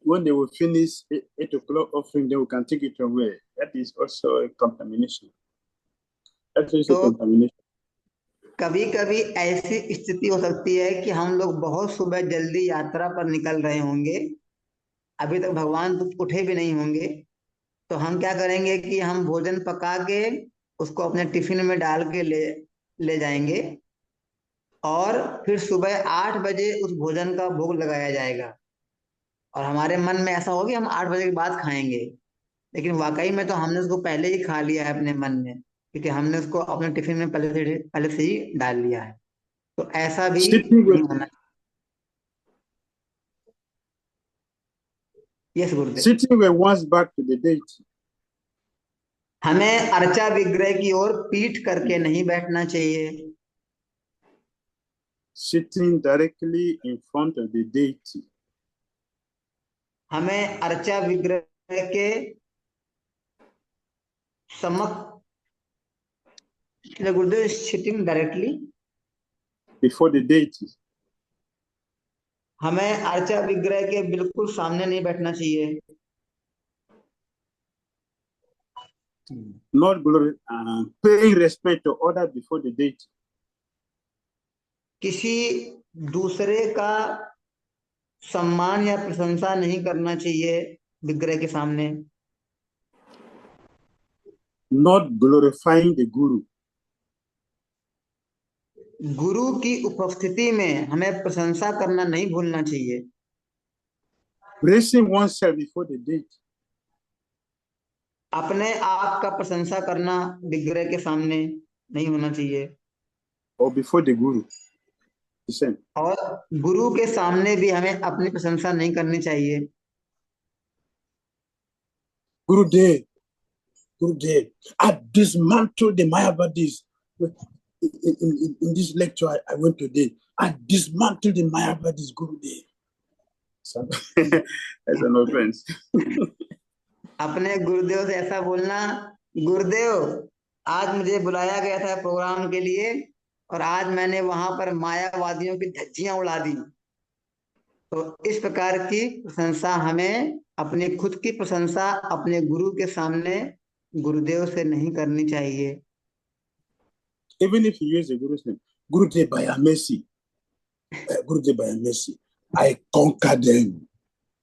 when they will finish 8 o'clock offering, then we can take it away. That is also a contamination. That's also contamination. कभी कभी ऐसी स्थिति हो सकती है कि हम लोग बहुत सुबह जल्दी यात्रा पर निकल रहे होंगे, अभी तक भगवान तो उठे भी नहीं होंगे, तो हम क्या करेंगे कि हम भोजन पका के उसको अपने टिफिन में डाल के ले जाएंगे और फिर सुबह 8 बजे उस भोजन का भोग लगाया जाएगा और हमारे मन में ऐसा होगा कि हम 8 बजे के बाद खाएंगे, लेकिन वाकई में तो हमने उसको पहले ही खा लिया है अपने मन में, क्योंकि हमने उसको अपने टिफिन में पहले से ही डाल लिया है। तो ऐसा भी Sitting नहीं with, होना। Yes Gurudev. sitting with one's back to the deity. हमें अर्चा विग्रह की ओर पीठ करके नहीं बैठना चाहिए। Sitting directly in front of the deity. हमें अर्चा विग्रह के समक्ष, गुरुदेव, sitting directly Before the deity. हमें अर्चा विग्रह के बिल्कुल सामने नहीं बैठना चाहिए। Not glory, paying respect to others before the deity. किसी दूसरे का सम्मान या प्रशंसा नहीं करना चाहिए विग्रह के सामने। Not glorifying the guru. गुरु की उपस्थिति में हमें प्रशंसा करना नहीं भूलना चाहिए। Raising oneself before the deity. अपने आप का प्रशंसा करना विग्रह के सामने नहीं होना चाहिए। Or before the guru. The same. और गुरु के सामने भी हमें अपनी प्रशंसा नहीं करनी चाहिए। Gurudev, Gurudev, I dismantled the Mayavadis. In this lecture I went today, I dismantled the Mayavadis, Gurudev. So, that's an offense. अपने गुरुदेव से ऐसा बोलना, गुरुदेव आज मुझे बुलाया गया था प्रोग्राम के लिए और आज मैंने वहां पर मायावादियों की धज्जियां उड़ा दी। तो इस प्रकार की प्रशंसा हमें अपनी खुद की प्रशंसा अपने गुरु के सामने गुरुदेव से नहीं करनी चाहिए। Even if you use the Guru's name, Gurudev, by your mercy, Gurudev, by your mercy, I conquer them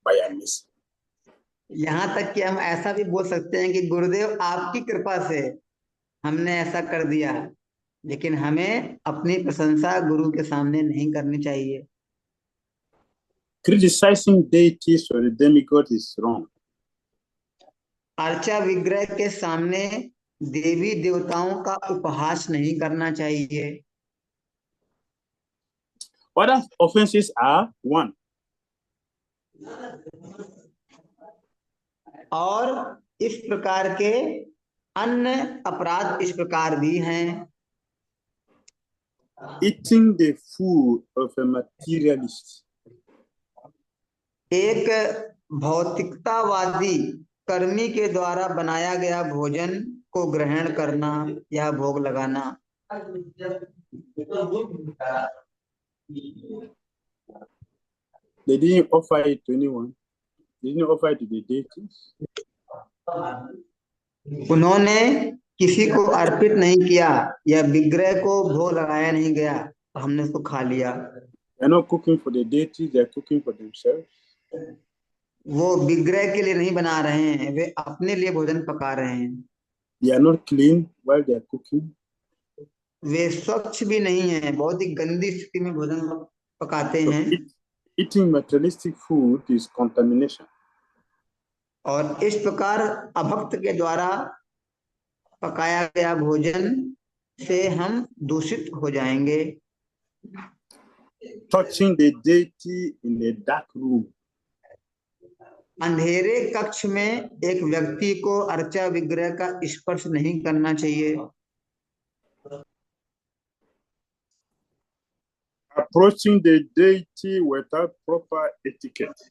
by your mercy. यहाँ तक कि हम ऐसा भी बोल सकते हैं कि गुरुदेव आपकी कृपा से हमने ऐसा कर दिया, लेकिन हमें अपनी प्रशंसा गुरु के सामने नहीं करनी चाहिए। Criticizing deities or the demigod is wrong. अर्चा विग्रह के सामने देवी देवताओं का उपहास नहीं करना चाहिए। Other offenses are one. और इस प्रकार के अन्य अपराध इस प्रकार भी हैं। Eating the food of a materialist. एक भौतिकतावादी कर्मी के द्वारा बनाया गया भोजन को ग्रहण करना या भोग लगाना। They didn't offer it to anyone. They didn't offer it to the deities. उन्होंने किसी को अर्पित नहीं किया या विग्रह को भोग लगाया नहीं गया, तो हमने उसको खा लिया। They're not cooking for the deities, they're cooking for themselves. वो विग्रह के लिए नहीं बना रहे हैं, वे अपने लिए भोजन पका रहे हैं। They are not clean while they are cooking. वे स्वच्छ भी नहीं है, बहुत ही गंदी स्थिति में भोजन पकाते So हैं। eating materialistic food is contamination. और इस प्रकार अभक्त के द्वारा पकाया गया भोजन से हम दूषित हो जाएंगे। Touching the deity in a dark room. अंधेरे कक्ष में एक व्यक्ति को अर्चा विग्रह का स्पर्श नहीं करना चाहिए। Approaching the deity without proper etiquette.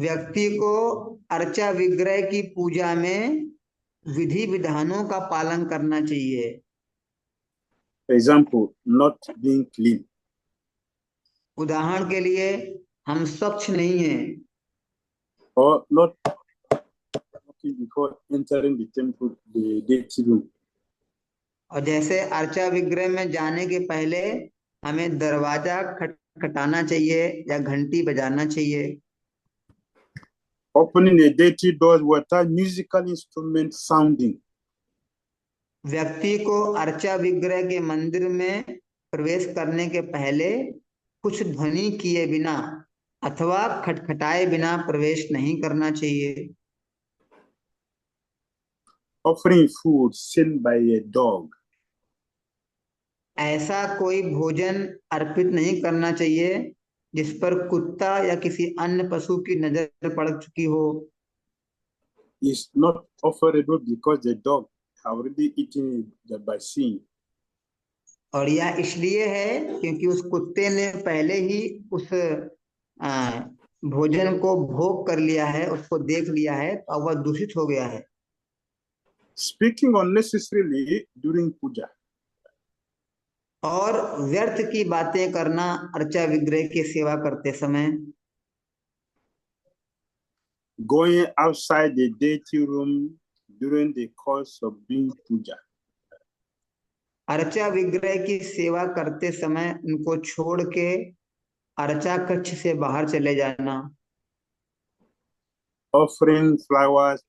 व्यक्ति को अर्चा विग्रह की पूजा में विधि विधानों का पालन करना चाहिए। For example, not being clean. उदाहरण के लिए हम स्वच्छ नहीं हैं, Or not walking before entering the temple, the deity room. और जैसे अर्चा विग्रह में जाने के पहले हमें दरवाजा खटखटाना चाहिए या घंटी बजाना चाहिए। Opening the deity doors without musical instrument sounding. व्यक्ति को अर्चा विग्रह के मंदिर में प्रवेश करने के पहले कुछ ध्वनि किए बिना अथवा खटखटाए बिना प्रवेश नहीं करना चाहिए। Offering food sent by a dog. ऐसा कोई भोजन अर्पित नहीं करना चाहिए जिस पर कुत्ता या किसी अन्य पशु की नजर पड़ चुकी हो। Is not offerable because the dog have already eaten it by sin. और यह इसलिए है क्योंकि उस कुत्ते ने पहले ही उस भोजन को भोग कर लिया है, उसको देख लिया है, तो वह दूषित हो गया है। Speaking unnecessarily during puja. और व्यर्थ की बातें करना अर्चा विग्रह की सेवा करते समय। Going outside the deity room during the course of doing puja. अर्चा विग्रह की सेवा करते समय उनको छोड़ के अर्चा कक्ष से बाहर चले जाना। Offering flowers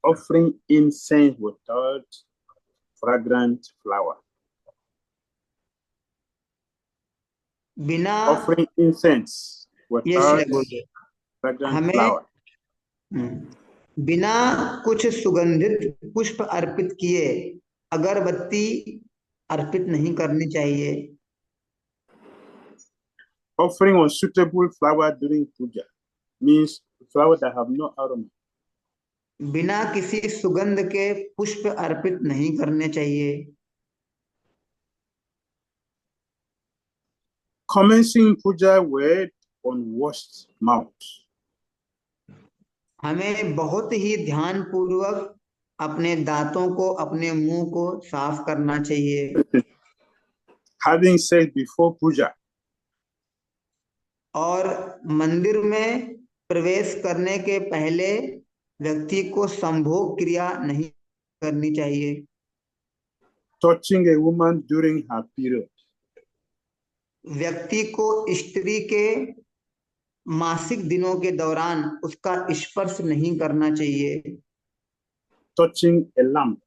offering incense without fragrant flower. बिना Offering incense ये without बोलिए fragrant हमें flower. बिना कुछ सुगंधित पुष्प अर्पित किए अगरबत्ती अर्पित नहीं करनी चाहिए। Offering unsuitable flower during puja means flowers that have no aroma. बिना किसी सुगंध के पुष्प अर्पित नहीं करने चाहिए। Commencing puja with unwashed mouth. हमें बहुत ही ध्यान पूर्वक अपने दांतों को, अपने मुंह को साफ करना चाहिए। Having sex before puja. और मंदिर में प्रवेश करने के पहले व्यक्ति को संभोग क्रिया नहीं करनी चाहिए। Touching a woman during her period. व्यक्ति को स्त्री के मासिक दिनों के दौरान उसका स्पर्श नहीं करना चाहिए। Touching a lamp.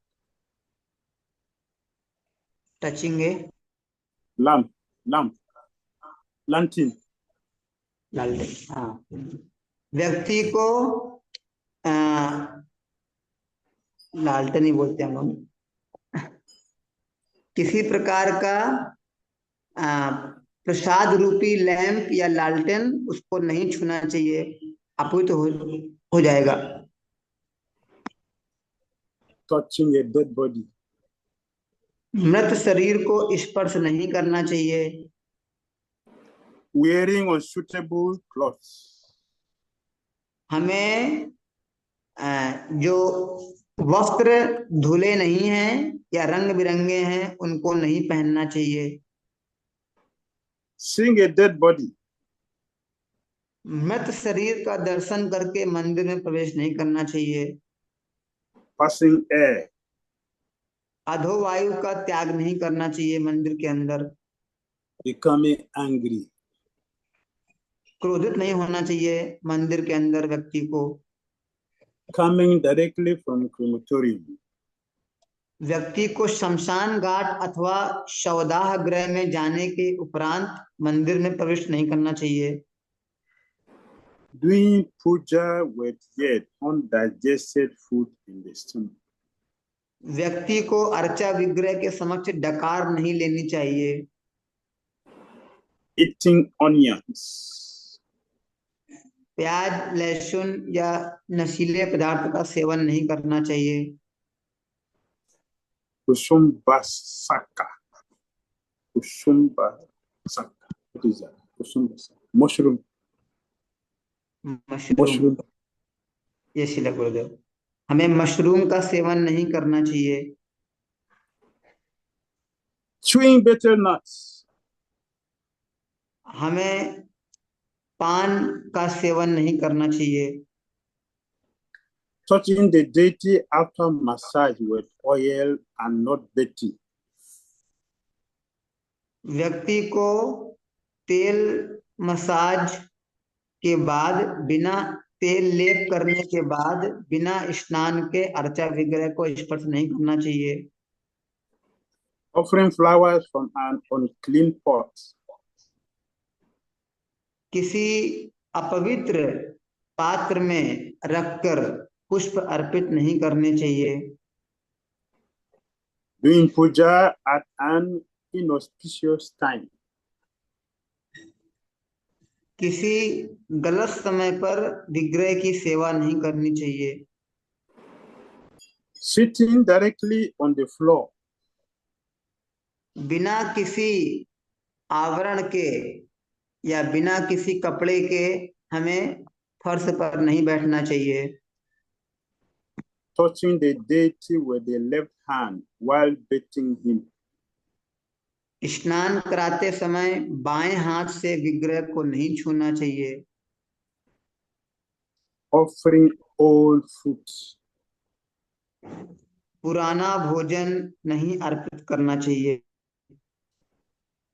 Touching A lantern. लालटेन, हाँ। व्यक्ति को लालटेन ही बोलते हैं हम लोग। किसी प्रकार का प्रसाद रूपी लैंप या लालटेन उसको नहीं छूना चाहिए, अपुत हो जाएगा। Touching a dead body. मृत शरीर को स्पर्श नहीं करना चाहिए। Wearing unsuitable clothes. हमें जो वस्त्र धुले नहीं हैं या रंग बिरंगे हैं उनको नहीं पहनना चाहिए। Seeing a dead body. मृत शरीर का दर्शन करके मंदिर में प्रवेश नहीं करना चाहिए। Passing air. अधोवायु का त्याग नहीं करना चाहिए मंदिर के अंदर। Becoming angry. क्रोधित नहीं होना चाहिए मंदिर के अंदर व्यक्ति को। Coming directly from crematorium. व्यक्ति को शमशान घाट अथवा शवदाह गृह में जाने के उपरांत मंदिर में प्रवेश नहीं करना चाहिए। Doing puja with yet undigested food in the stomach. व्यक्ति को अर्चा विग्रह के समक्ष डकार नहीं लेनी चाहिए। Eating onions. प्याज, लहसुन या नशीले पदार्थ का सेवन नहीं करना चाहिए। Kusumbasaka. Kusumbasaka. What is that? Kusumbasaka. Mushroom. Mushroom, ये शिला गुरुदेव, हमें मशरूम का सेवन नहीं करना चाहिए। Chewing bitter nuts. हमें पान का सेवन नहीं करना चाहिए। Touching the deity after massage with oil and not bathing. व्यक्ति को तेल मसाज के बाद, बिना तेल लेप करने के बाद, बिना स्नान के अर्चा विग्रह को स्पर्श नहीं करना चाहिए। Offering flowers from an unclean pot. किसी अपवित्र पात्र में रखकर पुष्प अर्पित नहीं करने चाहिए। doing puja at an inauspicious time, किसी गलत समय पर विग्रह की सेवा नहीं करनी चाहिए, sitting directly on the floor, बिना किसी आवरण के या बिना किसी कपड़े के हमें फर्श पर नहीं बैठना चाहिए, touching the deity with the left hand while bathing him, स्नान कराते समय बाएं हाथ से विग्रह को नहीं छूना चाहिए, offering old fruits, पुराना भोजन नहीं अर्पित करना चाहिए,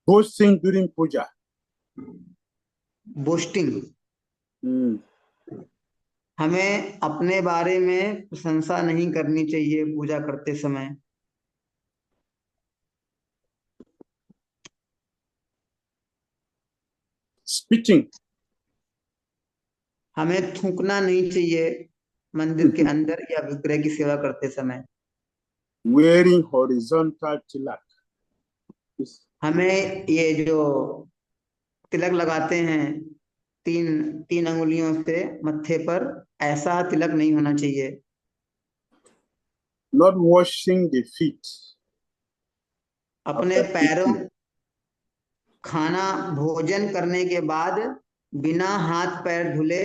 boasting during puja. बोस्टिंग, हमें अपने बारे में प्रशंसा नहीं करनी चाहिए पूजा करते समय, Spitting, हमें थूकना नहीं चाहिए मंदिर के अंदर या विग्रह की सेवा करते समय, wearing horizontal tilak. हमें ये जो तिलक लगाते हैं तीन तीन अंगुलियों से मत्थे पर, ऐसा तिलक नहीं होना चाहिए, Not washing the feet अपने after पैरों, eating, खाना भोजन करने के बाद बिना हाथ पैर धुले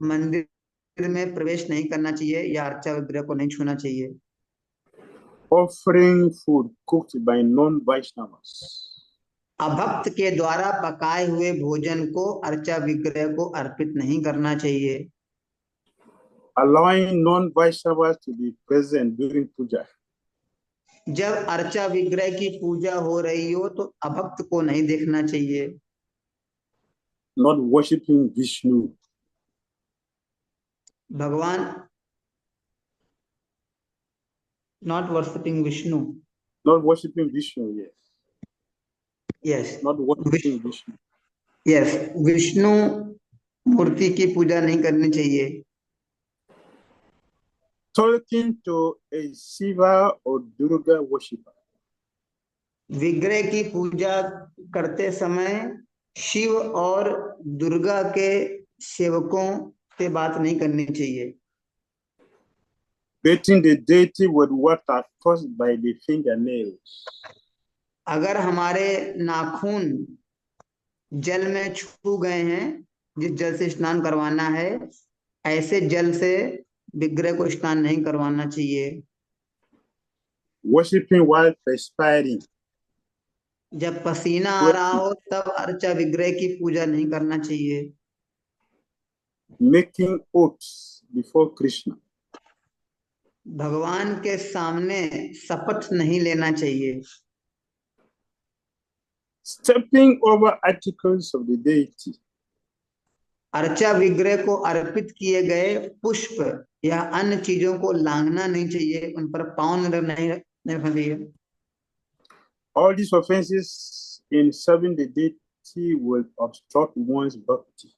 मंदिर में प्रवेश नहीं करना चाहिए या अर्चा विग्रह को नहीं छूना चाहिए, offering food cooked by non-Vaishnavas, अभक्त के द्वारा पकाए हुए भोजन को अर्चा विग्रह को अर्पित नहीं करना चाहिए, allowing non-Vaishnavas to be present during puja, जब अर्चा विग्रह की पूजा हो रही हो तो अभक्त को नहीं देखना चाहिए, not worshiping Vishnu, भगवान, not worshipping Vishnu, not worshiping Vishnu, yes, yes not worshiping Vishnu, yes, Vishnu मूर्ति की पूजा नहीं करनी चाहिए, talking to a Shiva or Durga worshipper, विग्रह की पूजा करते समय शिव और दुर्गा के सेवकों से बात नहीं करनी चाहिए, bathing the deity with water caused by the fingernails, अगर हमारे नाखून जल में छू गए हैं, जिस जल से स्नान करवाना है, ऐसे जल से विग्रह को स्नान नहीं करवाना चाहिए, worshiping while perspiring, जब पसीना आ रहा हो तब अर्चा विग्रह की पूजा नहीं करना चाहिए, making oaths before Krishna, भगवान के सामने शपथ नहीं लेना चाहिए, stepping over articles of the deity, अर्चा विग्रह को अर्पित किए गए पुष्प या अन्य चीजों को लांघना नहीं चाहिए, उन पर पाँव नहीं रखना चाहिए, all these offenses in serving the deity will obstruct one's bhakti.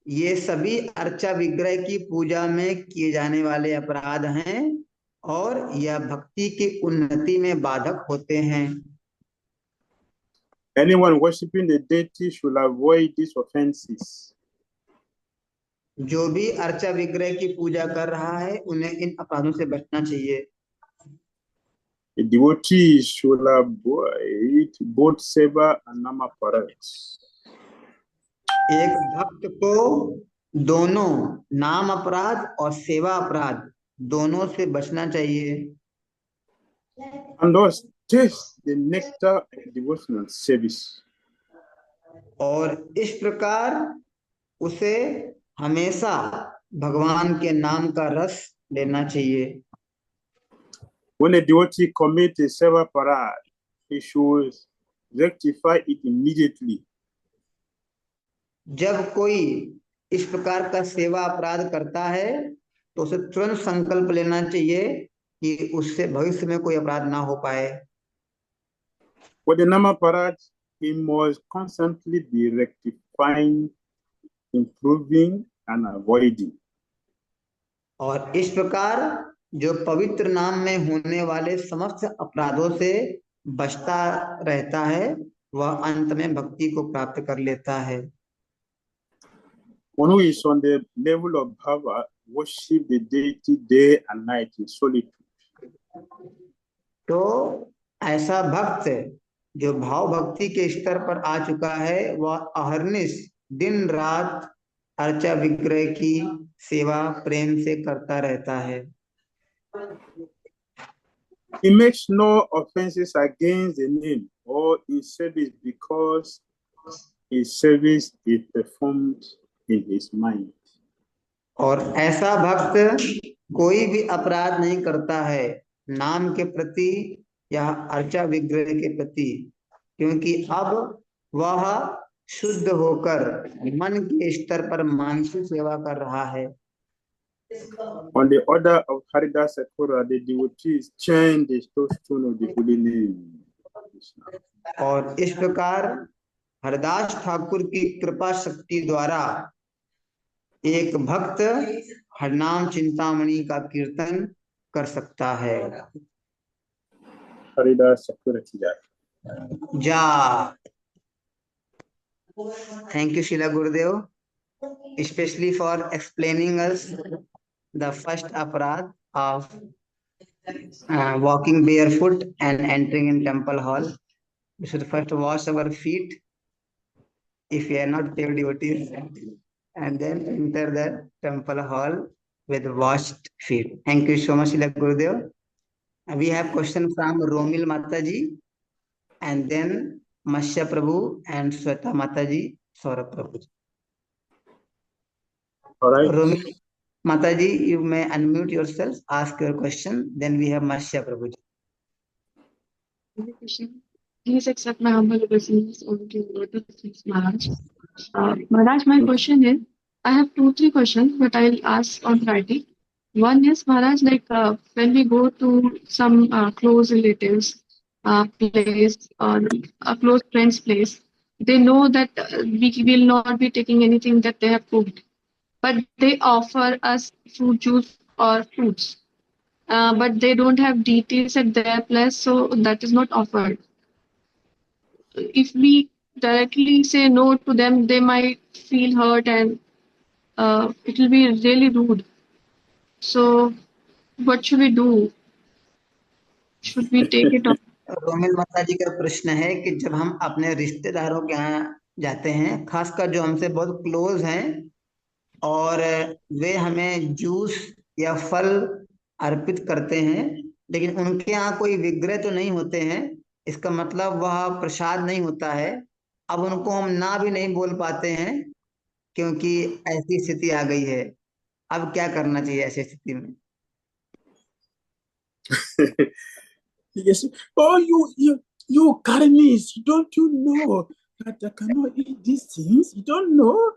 ये सभी अर्चा विग्रह की पूजा में किए जाने वाले अपराध हैं और यह भक्ति की उन्नति में बाधक होते हैं, Anyone worshiping the deity should avoid these offenses. जो भी अर्चा विग्रह की पूजा कर रहा है उन्हें इन अपराधों से बचना चाहिए, A devotee should avoid both seva and nama parades. एक भक्त को दोनों नाम अपराध और सेवा अपराध दोनों से बचना चाहिए, And thus taste the nectar of devotional service. और इस प्रकार उसे हमेशा भगवान के नाम का रस लेना चाहिए, When a devotee commits a seva parad, he should rectify it immediately. जब कोई इस प्रकार का सेवा अपराध करता है तो उसे तुरंत संकल्प लेना चाहिए कि उससे भविष्य में कोई अपराध ना हो पाए, For the nama parad, he must constantly be rectifying, improving, and avoiding. और इस प्रकार जो पवित्र नाम में होने वाले समस्त अपराधों से बचता रहता है, वह अंत में भक्ति को प्राप्त कर लेता है। One who is on the level of bhava worship the deity day and night in solitude. तो ऐसा भक्त जो भाव भक्ति के स्तर पर आ चुका है, वह अहर्निश दिन रात अर्चा विग्रह की सेवा प्रेम से करता रहता है। He makes no offenses against the name or his service because his service is performed in his mind. और ऐसा भक्त कोई भी अपराध नहीं करता है नाम के प्रति या अर्चा विग्रह के प्रति, क्योंकि अब वह शुद्ध होकर मन के स्तर पर मानसिक सेवा कर रहा है। On the order of Haridas Sakura, the devotees chant the stone of the holy name. और इस प्रकार हरदास ठाकुर की कृपा शक्ति द्वारा एक भक्त हरनाम चिंतामणि का कीर्तन कर सकता है। Haridas Sakura की जय। जा। Thank you, Srila Gurudev, especially for explaining us the first aparadh of walking barefoot and entering in temple hall. We should first wash our feet if we are not paved devotees, and then enter the temple hall with washed feet. Thank you so much, Srila Gurudev. We have question from Romil Mataji, and then Masya Prabhu and Sweta Mataji, Saurabh Prabhu. All right. Romil Mataji, you may unmute yourself, ask your question. Then we have Masya Prabhu. Please accept my humble obeisance onto Lotus Feet, Maharaj. Maharaj, my question is, I have 2-3 questions, but I'll ask on Friday. One is, Maharaj, when we go to some close relatives' place or a close friend's place, they know that we will not be taking anything that they have cooked, but they offer us fruit juice or fruits. But they don't have details at their place, so that is not offered. If we directly say no to them, they might feel hurt and it will be really rude. So, what should we do? Should we take it off? Romil माता जी का प्रश्न है कि जब हम अपने रिश्तेदारों के यहाँ जाते हैं, खासकर जो हमसे बहुत क्लोज हैं, और वे हमें जूस या फल अर्पित करते हैं, लेकिन उनके यहाँ कोई विग्रह तो नहीं होते हैं, इसका मतलब वह प्रसाद नहीं होता है। अब उनको हम ना भी नहीं बोल पाते हैं क्योंकि ऐसी स्थिति आ गई है। अब क्या करना चाहिए ऐसी स्थिति में? Yes. Oh, you Karmis, don't you know that I cannot eat these things? You don't know?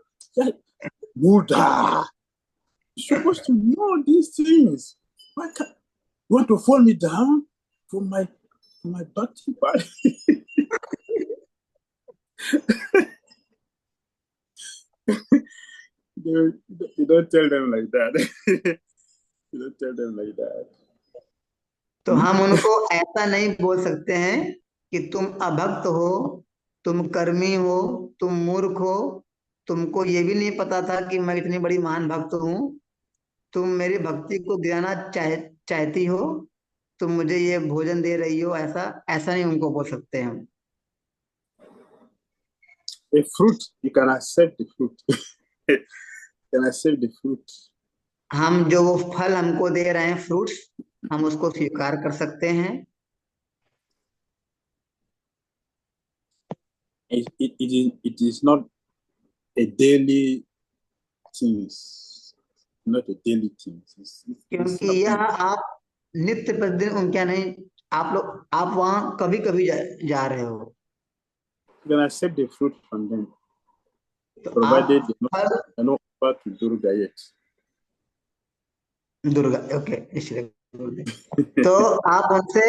Buddha, you're supposed to know these things. Why can't you want to fall me down for my bhakti party? You don't tell them like that. You don't tell them like that. तो हम उनको ऐसा नहीं बोल सकते हैं कि तुम अभक्त हो, तुम कर्मी हो, तुम मूर्ख हो, तुमको ये भी नहीं पता था कि मैं इतनी बड़ी महान भक्त हूँ, तुम मेरी भक्ति को गिराना चाहती हो, तुम मुझे ये भोजन दे रही हो, ऐसा नहीं उनको बोल सकते हम। A fruit, you can accept the fruit. You can accept the fruit. हम जो वो फल हमको दे रहे हैं, फ्रूट्स, हम उसको स्वीकार कर सकते हैं। It is not a daily thing. Not a daily thing. क्योंकि यह आप नित्य प्रतिदिन उनके नहीं, आप वहां कभी कभी जा रहे हो। You can accept the fruit from them, provided they know about to Durga yet. Durga, okay, इसलिए तो आप उनसे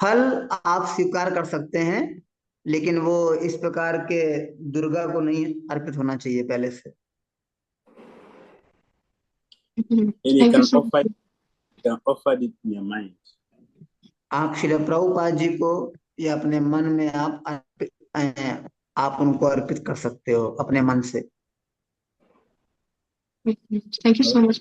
फल आप स्वीकार कर सकते हैं, लेकिन वो इस प्रकार के दुर्गा को नहीं अर्पित होना चाहिए पहले से। And you can offer can offer it in your mind. आप श्रील प्रभुपाद जी को या अपने मन में आप उनको अर्पित कर सकते हो अपने मन से। Thank you so much.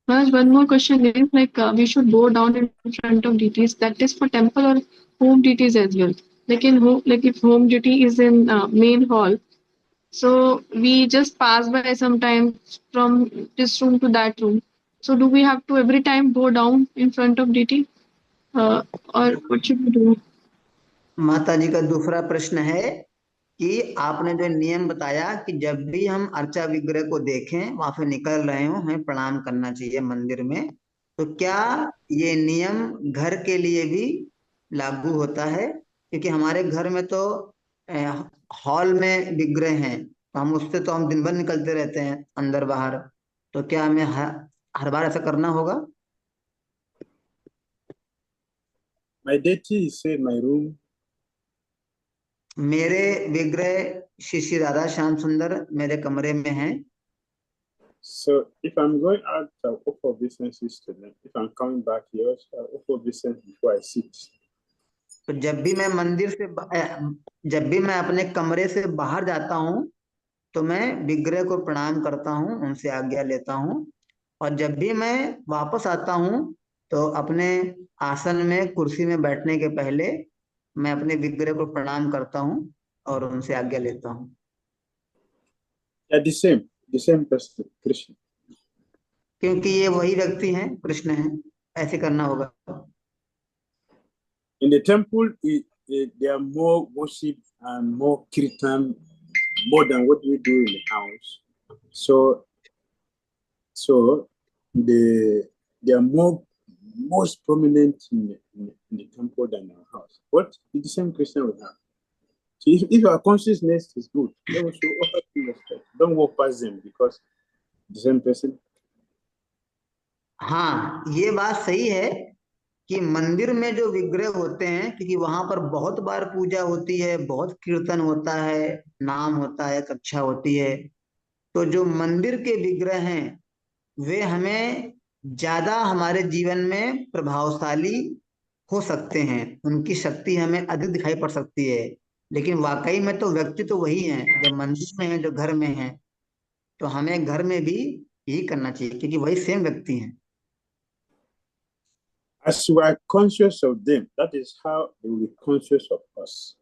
Maharaj, one more question is like we should bow down in front of deities. That is for temple or home deities as well. Like in home, like if home deity is in main hall, so we just pass by sometimes from this room to that room. So do we have to every time bow down in front of deity, or what should we do? माता जी का दूसरा प्रश्न है कि आपने जो नियम बताया कि जब भी हम अर्चा विग्रह को देखें, वहां से निकल रहे हो, हमें प्रणाम करना चाहिए मंदिर में, तो क्या ये नियम घर के लिए भी लागू होता है? क्योंकि हमारे घर में तो हॉल में विग्रह हैं, तो हम उससे तो हम दिन भर निकलते रहते हैं अंदर बाहर, तो क्या हमें हर बार ऐसा करना होगा? My deity is in my room. मेरे विग्रह श्री श्री राधा श्याम सुंदर मेरे कमरे में हैं। So if I'm going out, I'll offer obeisances to them. If I'm coming back here, I'll offer obeisances before I sit. तो जब भी मैं मंदिर से जब भी मैं अपने कमरे से बाहर जाता हूँ तो मैं विग्रह को प्रणाम करता हूँ, उनसे आज्ञा लेता हूँ, और जब भी मैं वापस आता हूँ तो अपने आसन में कुर्सी में बैठने के पहले मैं अपने विग्रह को प्रणाम करता हूँ और उनसे आज्ञा लेता हूँ। Yeah, the same person, Krishna. क्योंकि ये वही व्यक्ति हैं, कृष्ण हैं, ऐसे करना होगा। In the temple, there are more worship and more kirtan, more than what we do in the house. So they are most prominent in the temple than our house. What the same Krishna we have. So if your consciousness is good, then we should offer to respect. Don't walk past them because the same person. हाँ, ये बात सही है कि मंदिर में जो विग्रह होते हैं, क्योंकि वहां पर बहुत बार पूजा होती है, बहुत कीर्तन होता है, नाम होता है, कक्षा होती है, तो जो मंदिर के विग्रह हैं वे हमें ज्यादा हमारे जीवन में प्रभावशाली हो सकते हैं, उनकी शक्ति हमें अधिक दिखाई पड़ सकती है। लेकिन वाकई में तो व्यक्ति तो वही है जो मंदिर में है, जो घर में है, तो हमें घर में भी यही करना चाहिए क्योंकि वही सेम व्यक्ति हैं। As we are conscious of them, that is how they will be conscious of us.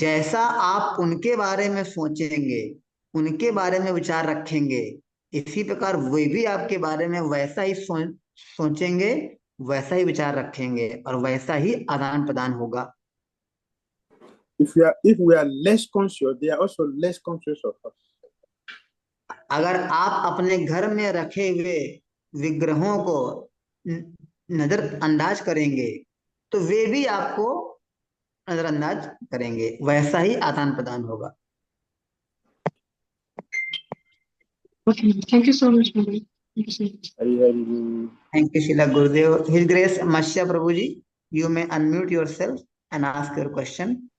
जैसा आप उनके बारे में सोचेंगे, उनके बारे में विचार रखेंगे, इसी प्रकार वे भी आपके बारे में वैसा ही सोचेंगे, वैसा ही विचार रखेंगे और वैसा ही आदान प्रदान होगा। If we are less conscious, they are also less conscious of us. अगर आप अपने घर में रखे हुए विग्रहों को नजरअंदाज करेंगे तो वे भी आपको नजरअंदाज करेंगे, वैसा ही आदान प्रदान होगा। Okay, thank you so much, Maharaj. Thank you so much. Thank you, Srila Gurudev. His Grace Masya Prabhuji, you may unmute yourself and ask your question.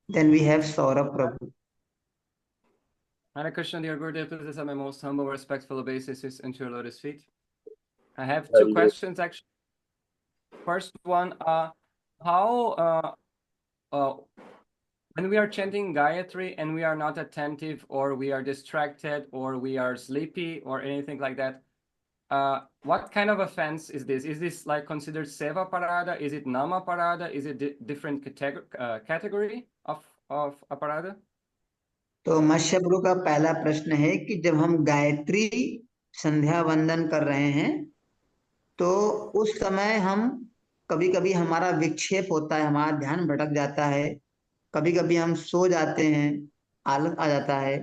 Then we have Saurabh Prabhu. Hare Krishna, dear Gurudev, please accept my most humble, respectful obeisances into your lotus feet. I have two questions actually. First one, when we are chanting Gayatri and we are not attentive or we are distracted or we are sleepy or anything like that, what kind of offense is this? Is this like considered Seva Parada? Is it Nama Parada? Is it different category of Aparada? तो मत्स्य प्रभु का पहला प्रश्न है कि जब हम गायत्री संध्या वंदन कर रहे हैं तो उस समय हम कभी कभी हमारा विक्षेप होता है, हमारा ध्यान भटक जाता है, कभी कभी हम सो जाते हैं, आलस आ जाता है,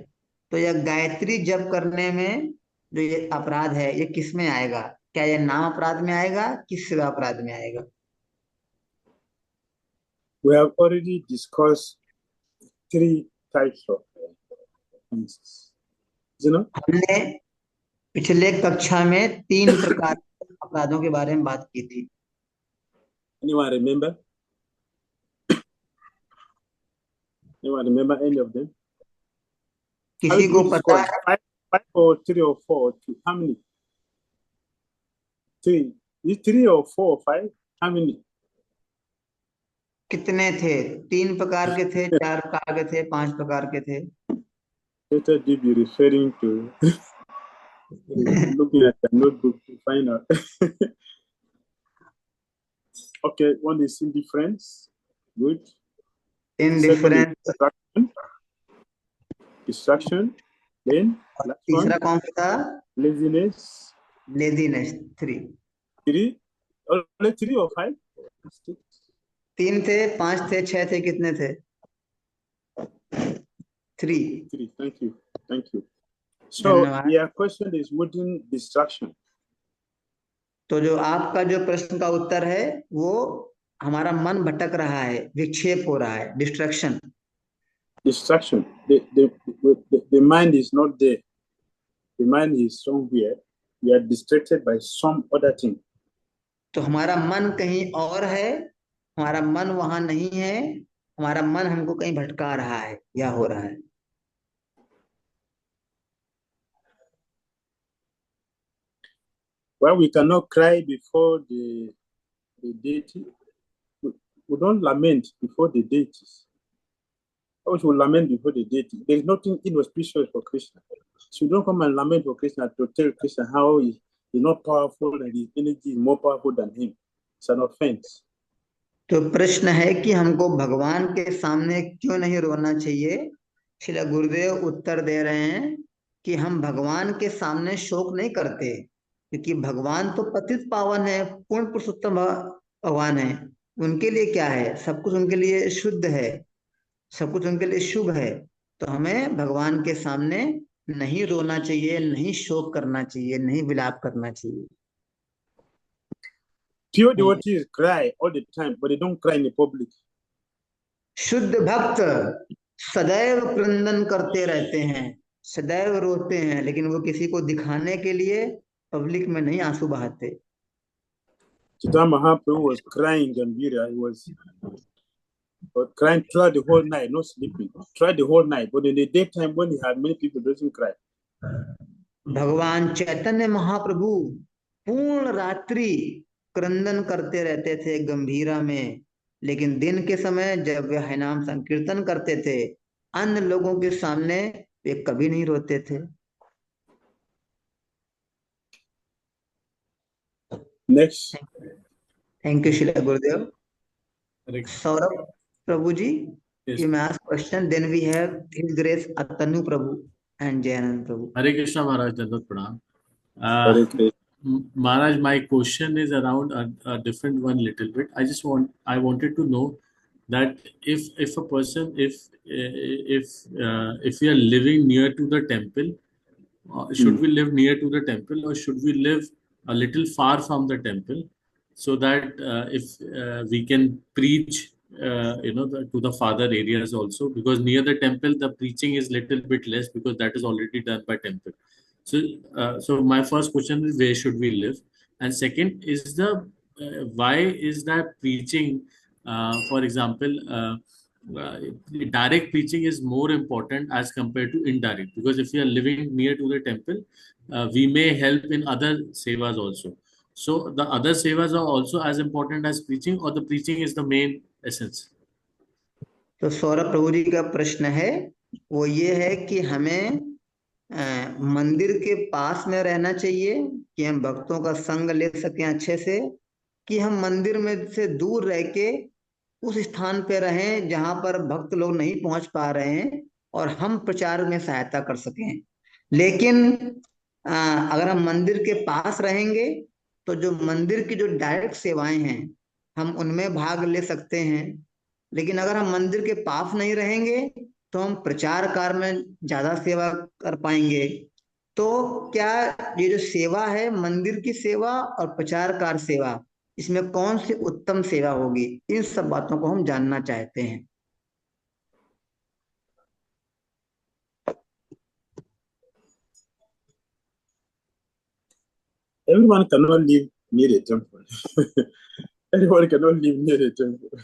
तो यह गायत्री जप करने में जो ये अपराध है ये किस में आएगा? क्या ये नाम अपराध में आएगा कि सेवा अपराध में आएगा? We have already discussed 3 types of offenses. You know? हमने पिछले कक्षा में 3 प्रकार के अपराधों के बारे में बात की थी। Anyone remember? Anyone remember any of them? किसी को पता है? 5 or 3 or 4 or 2? How many? Three. Is 3 or 4 or 5? How many? कितने थे? 3 प्रकार के थे, 4 प्रकार के थे, 5 प्रकार के थे? Better be referring to looking at the notebook to find out. Okay, one is indifference. Good. Second is Indifference. distraction. Then last तीसरा one, कौन सा था? laziness. लेजीनेस। 3 3. Only 3 or 5? 3 थे, 5 थे, 6 थे, कितने थे? 3। 3. Thank you. Thank you. So धन्यवाद। your question is wooden distraction. तो जो आपका जो प्रश्न का उत्तर है वो हमारा मन भटक रहा है, विक्षेप हो रहा है, distraction. Distraction. The mind is not there. The mind is somewhere. We are distracted by some other thing. तो हमारा मन कहीं और है, हमारा मन वहां नहीं है, हमारा मन हमको कहीं भटका रहा है या हो रहा है। Well, we cannot cry before the deity. We don't lament before the deities. How should we lament before the deity? There is nothing inauspicious for Krishna. So you don't come and lament for Krishna to tell Krishna how he's not powerful and his energy is more powerful than him. It's an offense. तो प्रश्न है कि हमको भगवान के सामने क्यों नहीं रोना चाहिए? श्रील गुरुदेव उत्तर दे रहे हैं कि हम भगवान के सामने शोक नहीं करते, क्योंकि भगवान तो पतित पावन है, पूर्ण पुरुषोत्तम भगवान है। उनके लिए क्या है? सब कुछ उनके लिए शुद्ध है, सब कुछ उनके लिए शुभ है। तो हमें भगवान के सामने नहीं रोना चाहिए, नहीं शोक करना चाहिए, नहीं विलाप करना चाहिए। Pure devotees cry all the time, but they don't cry in the public. शुद्ध भक्त सदैव क्रंदन करते रहते हैं, सदैव रोते हैं, लेकिन वो किसी को दिखाने के लिए पब्लिक में नहीं आंसू बहाते। Chaitanya Mahaprabhu was crying Gambhira. He was crying throughout the whole night, not sleeping. Throughout the whole night. But in the daytime, when he had many people, he doesn't cry. भगवान चैतन्य महाप्रभु पूर्ण रात्रि क्रंदन करते रहते थे गंभीरा में, लेकिन दिन के समय जब वे हरिनाम संकीर्तन करते थे अन्य लोगों के सामने वे कभी नहीं रोते थे। Next. Thank you Shri Gurudev. Saurabh Prabhu ji, Yes. you may ask question, then we have His Grace Atanu Prabhu and Jayanand Prabhu. Hare Krishna Maharaj, Dandat Pranam. Hare Krishna. Maharaj, my question is around a different one little bit. I wanted to know that if a person, if we are living near to the temple, should we live near to the temple or should we live a little far from the temple, so that if we can preach to the farther areas also, because near the temple the preaching is little bit less because that is already done by temple. So my first question is, where should we live? And second is why is that preaching, for example, direct preaching is more important as compared to indirect? Because if we are living near to the temple, we may help in other sevas also. So the other sevas are also as important as preaching, or the preaching is the main essence? तो सौरभ प्रभु जी का प्रश्न है वो ये है कि हमें मंदिर के पास में रहना चाहिए कि हम भक्तों का संग ले सकें अच्छे से, कि हम मंदिर में से दूर रह के उस स्थान पे रहें जहां पर भक्त लोग नहीं पहुंच पा रहे हैं और हम प्रचार में सहायता कर सकें। लेकिन अगर हम मंदिर के पास रहेंगे तो जो मंदिर की जो डायरेक्ट सेवाएं हैं हम उनमें भाग ले सकते हैं, लेकिन अगर हम मंदिर के पास नहीं रहेंगे तो हम प्रचार कार्य में ज्यादा सेवा कर पाएंगे। तो क्या ये जो सेवा है मंदिर की सेवा और प्रचार कार्य सेवा, इसमें कौन सी उत्तम सेवा होगी, इन सब बातों को हम जानना चाहते हैं। Everyone cannot live near a temple. Everyone cannot live near a temple.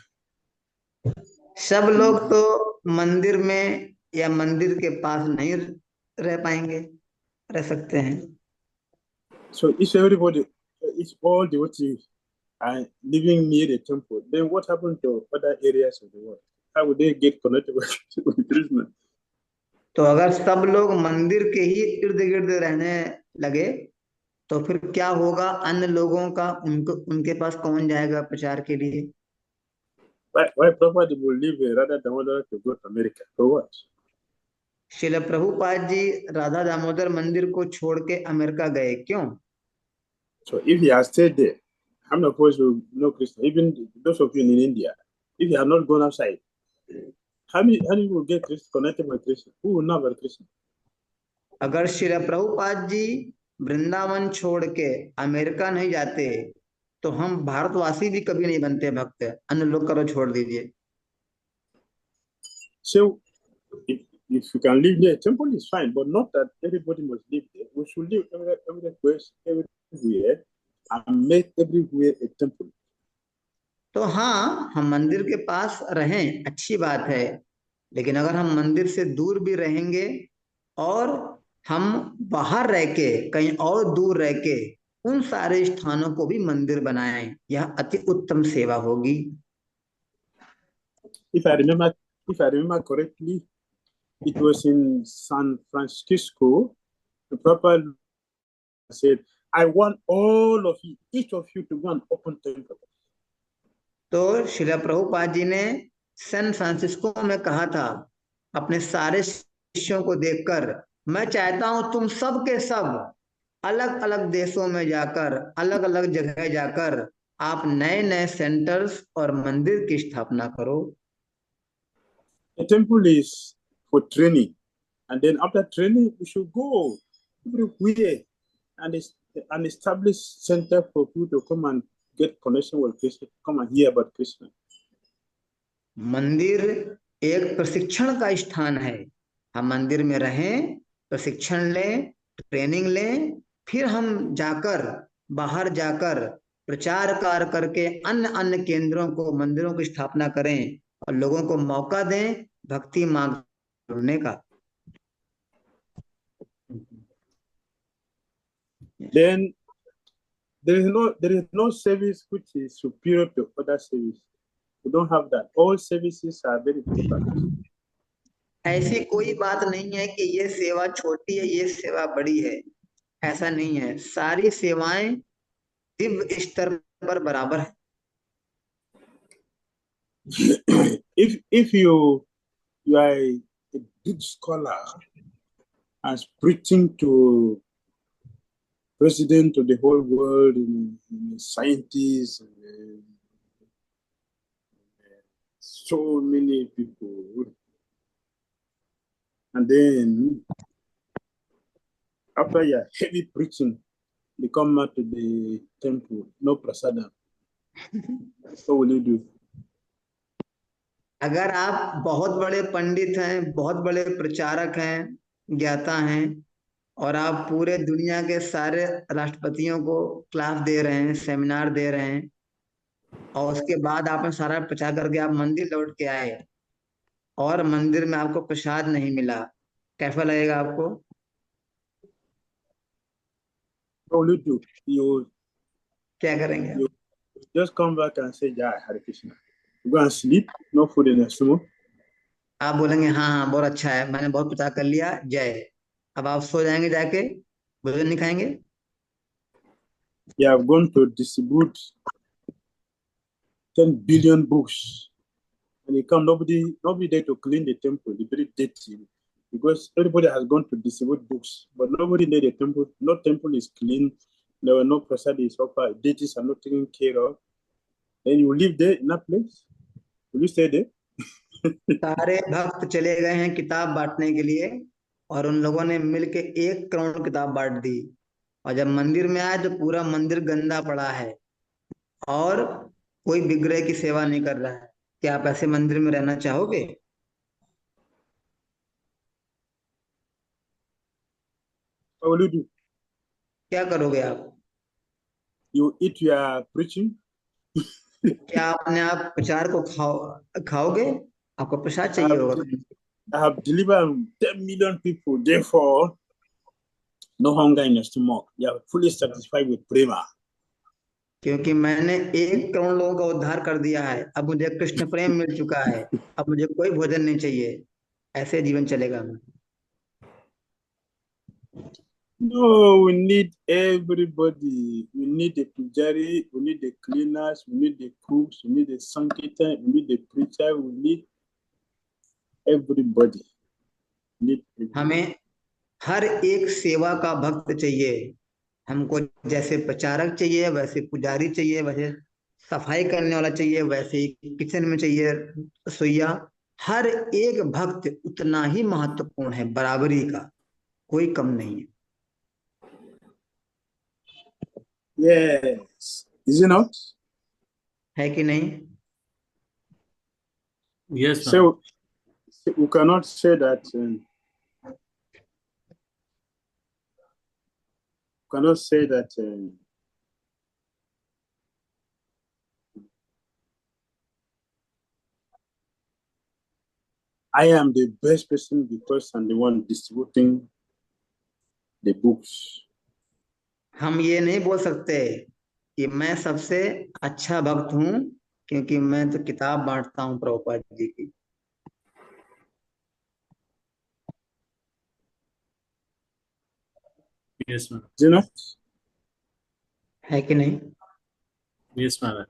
सब लोग तो मंदिर में या मंदिर के पास नहीं रह पाएंगे, रह सकते हैं। So if if all devotees are living near the temple, then what happened to other areas of the world? How would they get connected with Krishna? तो अगर सब लोग मंदिर के ही इर्द गिर्द रहने लगे तो फिर क्या होगा अन्य लोगों का, उनके पास कौन जाएगा प्रचार के लिए? Why Prabhupada will leave Radha Damodara to go to America? For what? शिल प्रभुपाद जी राधा दामोदर मंदिर को छोड़ के अमेरिका गए, क्यों? So if he has stayed there, I'm not supposed to know Krishna. Even those of you in India, if you have not gone outside, how you will get connected with Krishna? Who will know about Krishna? अगर शिल प्रभुपाद जी वृंदावन छोड़ के America नहीं जाते तो हम भारतवासी भी कभी नहीं बनते भक्त। अन्य लोग करो छोड़ दीजिए। So if you can live near a temple, it's fine, but not that everybody must live there. We should live everywhere and make everywhere a temple. तो हाँ, हम मंदिर के पास रहें, अच्छी बात है, लेकिन अगर हम मंदिर से दूर भी रहेंगे और हम बाहर रह के कहीं और दूर रह के उन सारे स्थानों को भी मंदिर बनाएं, यह अति उत्तम सेवा होगी। If I remember correctly, it was in San Francisco. The Prabhupada said, "I want all of you, each of you, to go and open temple." तो श्रील प्रभुपाद जी ने सैन फ्रांसिस्को में कहा था अपने सारे शिष्यों को देखकर, मैं चाहता हूं तुम सब के सब अलग अलग देशों में जाकर, अलग अलग जगह जाकर आप नए नए सेंटर्स और मंदिर की स्थापना करो। The temple is for training, and then after training, we should go everywhere and establish center for people to come and get connection with Krishna, come and hear about Krishna. मंदिर एक प्रशिक्षण का स्थान है। हम मंदिर में रहें, प्रशिक्षण लें, ट्रेनिंग लें, फिर हम जाकर बाहर जाकर प्रचार कार्य करके अन्य अन्य केंद्रों को, मंदिरों की स्थापना करें और लोगों को मौका दें भक्ति मार्ग जुड़ने का। Then there is no service which is superior to other service. We don't have that. All services are very important. ऐसी कोई बात नहीं है कि ये सेवा छोटी है, ये सेवा बड़ी है, ऐसा नहीं है। सारी सेवाएं दिव्य स्तर पर बराबर है। If you are a good scholar and preaching to president of the whole world, and scientists, and so many people, and then after your heavy preaching, they come out to the temple, no prasadam. What will you do? अगर आप बहुत बड़े पंडित हैं, बहुत बड़े प्रचारक हैं, ज्ञाता हैं और आप पूरे दुनिया के सारे राष्ट्रपतियों को क्लास दे रहे हैं, सेमिनार दे रहे हैं और उसके बाद आपने सारा प्रचार करके आप मंदिर लौट के आए और मंदिर में आपको प्रसाद नहीं मिला, कैसा लगेगा आपको? What will you do? You क्या करेंगे? just come back and say, "Jai Hare Krishna." You go and sleep, no food in the stomach. आप बोलेंगे हाँ हाँ बहुत अच्छा है, मैंने बहुत प्रचार कर लिया, जय। अब आप सो जाएंगे जाके, भोजन नहीं खाएंगे। You have gone to distribute 10 billion books, and you come, nobody there to clean the temple. It's very dirty because everybody has gone to distribute books, but nobody there the temple. No temple is clean. There were no prasad is offered. Deities are not taken care of. Then you live there in that place. Will you stay there? सारे भक्त चले गए हैं किताब बांटने के लिए और उन लोगों ने मिलके 1 करोड़ किताब बांट दी और जब मंदिर में आए तो पूरा मंदिर गंदा पड़ा है और कोई विग्रह की सेवा नहीं कर रहा है। क्या आप ऐसे मंदिर में रहना चाहोगे? What will you do? क्या करोगे आप? You eat your preaching. क्या अपने आप प्रचार को खाओगे? आपको प्रसाद चाहिए होगा। I have delivered 10 million people. Therefore, no hunger in your stomach. You are fully satisfied with prema. क्योंकि मैंने 1 करोड़ लोगों का उद्धार कर दिया है, अब मुझे कृष्ण प्रेम मिल चुका है, अब मुझे कोई भोजन नहीं चाहिए। ऐसे जीवन चलेगा। No, we need everybody. We need the pujari, we need the cleaners, we need the cooks, we need the sankirtan, we need the preacher, we need everybody. We need everybody. हमें हर एक सेवा का भक्त चाहिए। हमको जैसे प्रचारक चाहिए, वैसे पुजारी चाहिए, वैसे सफाई करने वाला चाहिए, वैसे ही किचन में चाहिए रसोईया। हर एक भक्त उतना ही महत्वपूर्ण है, बराबरी का, कोई कम नहीं है। Yes. Is it not? है कि नहीं? Yes, ma'am. So we cannot say that. Cannot say that. I am the best person because I'm the one distributing the books. हम ये नहीं बोल सकते कि मैं सबसे अच्छा भक्त हूं क्योंकि मैं तो किताब बांटता हूं प्रभुपाद जी की। Yes, ma'am. Is it not? है कि नहीं? Yes, ma'am.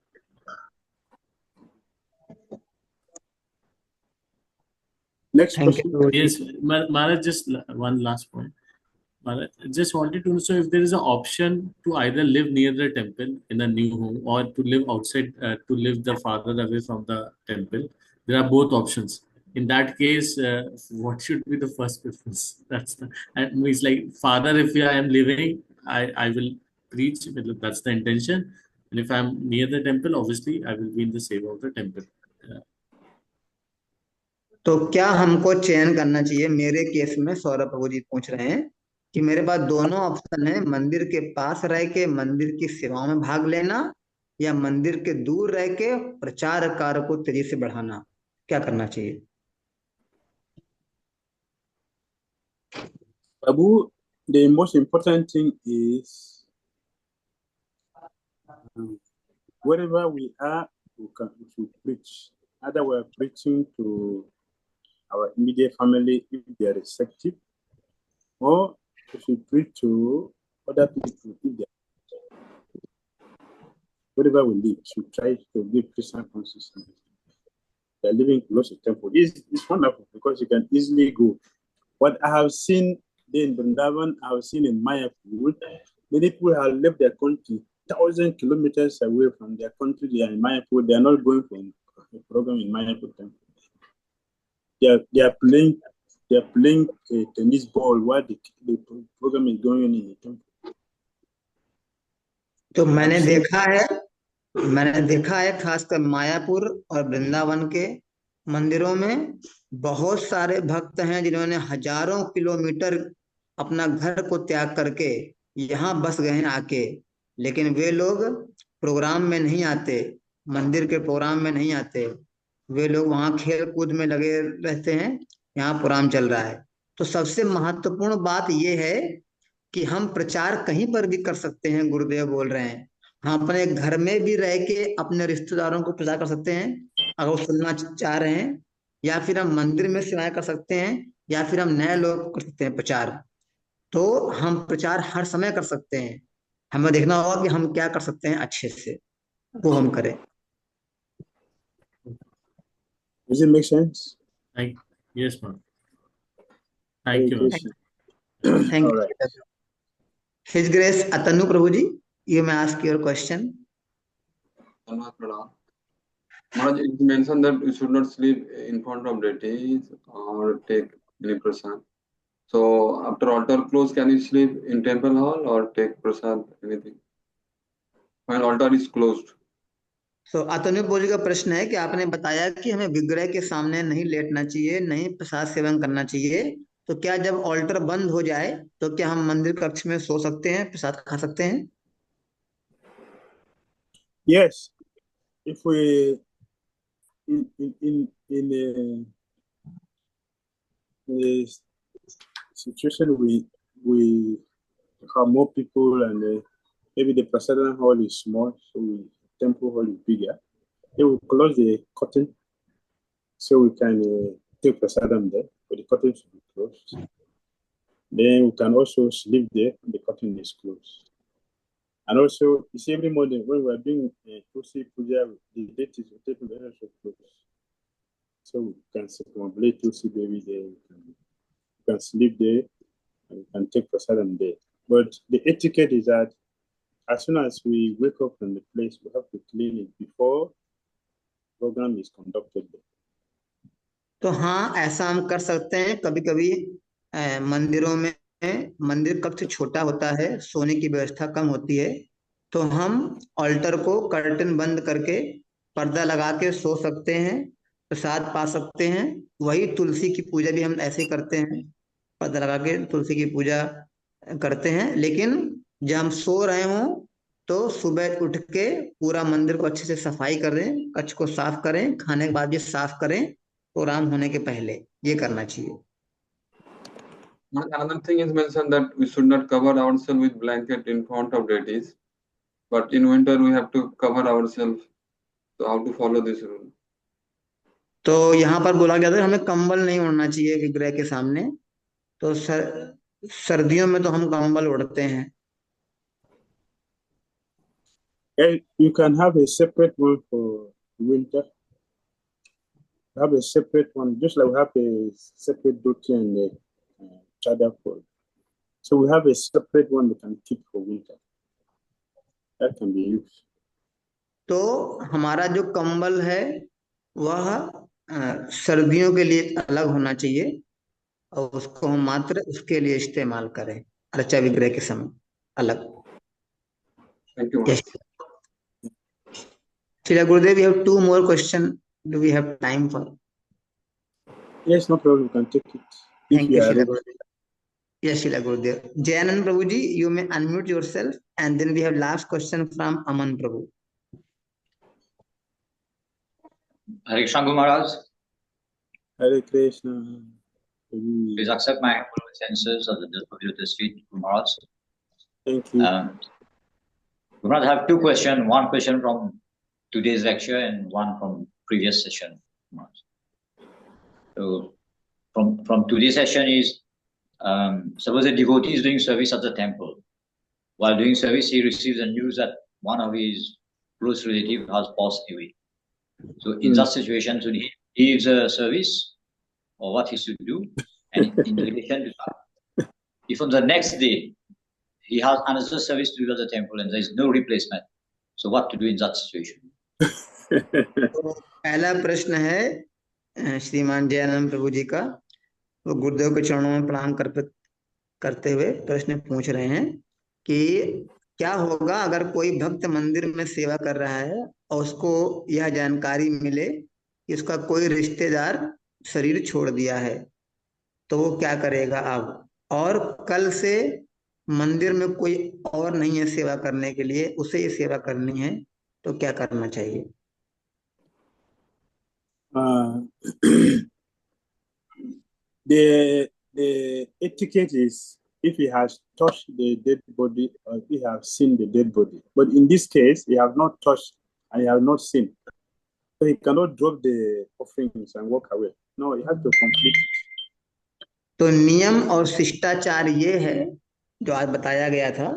Next thank question. You. Yes, Maharaj, just one last point. Maharaj, just wanted to know, so if there is an option to either live near the temple in a new home or to live outside, to live the farther away from the temple, there are both options. In that case, what should be the first preference? That's the, and it's like father. If I am living, I will preach. That's the intention. And if I'm near the temple, obviously I will be in the seva of the temple. तो क्या हमको चयन करना चाहिए? मेरे case में सौरभ प्रभु जी पूछ रहे हैं कि मेरे पास दोनों ऑप्शन है, मंदिर के पास रह के मंदिर की सेवाओं में भाग लेना या मंदिर के दूर रह के प्रचार कार्य को तेजी से बढ़ाना। क्या करना चाहिए? Abu, the most important thing is wherever we are, we should preach. Either we are preaching to our immediate family if they are receptive, or we should preach to other people if they are. Wherever we live, we should try to give Christian consciousness. They are living close to temple. It's wonderful because you can easily go. What I have seen in Vrindavan, I have seen in Mayapur, many people have left their country 1,000 kilometers away from their country. They are in Mayapur. They are not going for a program in Mayapur temple. They are playing a tennis ball while the program is going on in the temple. तो मैंने देखा है खासकर मायापुर और वृंदावन के मंदिरों में बहुत सारे भक्त हैं जिन्होंने हजारों किलोमीटर अपना घर को त्याग करके यहाँ बस गए हैं आके, लेकिन वे लोग प्रोग्राम में नहीं आते, मंदिर के प्रोग्राम में नहीं आते। वे लोग वहाँ खेल कूद में लगे रहते हैं, यहाँ प्रोग्राम चल रहा है। तो सबसे महत्वपूर्ण बात यह है कि हम प्रचार कहीं पर भी कर सकते हैं। गुरुदेव बोल रहे हैं हम अपने घर में भी रह के अपने रिश्तेदारों को प्रचार कर सकते हैं अगर वो सुनना चाह रहे हैं, या फिर हम मंदिर में सेवाएं कर सकते हैं, या फिर हम नए लोग कर सकते हैं प्रचार। तो हम प्रचार हर समय कर सकते हैं, हमें देखना होगा कि हम क्या कर सकते हैं अच्छे से, वो हम करें। Does it make sense? Yes, ma'am. Thank you, ma'am. Thank All you. right. His Grace Atanu Prabhuji, you may ask your question. Maharaj, it mentioned that you should not sleep in front of deities or take any prasad. So after altar close, can you sleep in temple hall or take prasad, anything? When altar is closed. तो अतनु बोली का प्रश्न है कि आपने बताया कि हमें विग्रह के सामने नहीं लेटना चाहिए, नहीं प्रसाद सेवन करना चाहिए, तो क्या जब ऑल्टर बंद हो जाए तो क्या हम मंदिर कक्ष में सो सकते हैं, प्रसाद खा सकते हैं? Yes, if we in a situation we have more people and maybe the prasadam hall is small, so temple hall is bigger. They will close the curtain so we can take prasadam there, but the curtain should be closed. Then we can also sleep there when the curtain is closed. And also, you see, every morning when we are doing Tulsi Puja, the deities will take the also closed. So we can circumambulate Tulsi Devi there, we can sleep there, and we can take prasadam there. But the etiquette is that as soon as we wake up from the place, we have to clean it before program is conducted there. तो हाँ, ऐसा हम कर सकते हैं। कभी कभी मंदिरों में मंदिर कक्ष छोटा होता है, सोने की व्यवस्था कम होती है, तो हम ऑल्टर को कर्टन बंद करके पर्दा लगा के सो सकते हैं, प्रसाद पा सकते हैं। वही तुलसी की पूजा भी हम ऐसे ही करते हैं, पर्दा लगा के तुलसी की पूजा करते हैं। लेकिन जब हम सो रहे हों तो सुबह उठ के पूरा मंदिर को अच्छे से सफाई करें, कक्ष को साफ करें, खाने के बाद भी साफ करें, प्रोग्राम होने के पहले ये करना चाहिए। Another thing is mentioned that we should not cover ourselves with blanket in front of deities, but in winter we have to cover ourselves. So how to follow this rule? तो यहाँ पर बोला गया था हमें कंबल नहीं ओढ़ना चाहिए विग्रह के सामने। तो सर्दियों में तो हम कंबल ओढ़ते हैं। You can have a separate one for winter. Have a separate one, just like we have a separate dhoti and a chadar for. So we have a separate one we can keep for winter. That can be used. तो हमारा जो कंबल है वह सर्दियों के लिए अलग होना चाहिए और उसको हम मात्र उसके लिए इस्तेमाल करें, अर्चा विग्रह के समय अलग। Thank you. Yes. Shila Gurudev, we have 2 more questions. Do we have time for? Yes, no problem. You can take it. Thank you, Shila Gurudev. Yes, Shila Gurudev. Jayanand Prabhuji, you may unmute yourself, and then we have last question from Aman Prabhu. Hare Krishna Guru Maharaj. Hare Krishna. Please accept my humble obeisances of the Discovery of this feet, Guru Maharaj. Thank you. Guru Maharaj, I have 2 questions. One question from today's lecture and one from previous session. So from today's session is, suppose a devotee is doing service at the temple. While doing service, he receives the news that one of his close relatives has passed away. So in that situation, should he leave the service or what he should do? And in relation to that, if on the next day he has another service to do at the temple and there is no replacement, so what to do in that situation? तो पहला प्रश्न है श्रीमान जयानंद प्रभु जी का। वो गुरुदेव के चरणों में प्रणाम करते हुए प्रश्न पूछ रहे हैं कि क्या होगा अगर कोई भक्त मंदिर में सेवा कर रहा है और उसको यह जानकारी मिले कि उसका कोई रिश्तेदार शरीर छोड़ दिया है, तो वो क्या करेगा अब? और कल से मंदिर में कोई और नहीं है सेवा करने के लिए, उसे ये सेवा करनी है, तो क्या करना चाहिए? The etiquette is if he has touched the dead body or if he has seen the dead body. But in this case, he has not touched and he has not seen. So he cannot drop the offerings and walk away. No, he has to complete it. तो नियम और शिष्टाचार ये है जो आज बताया गया था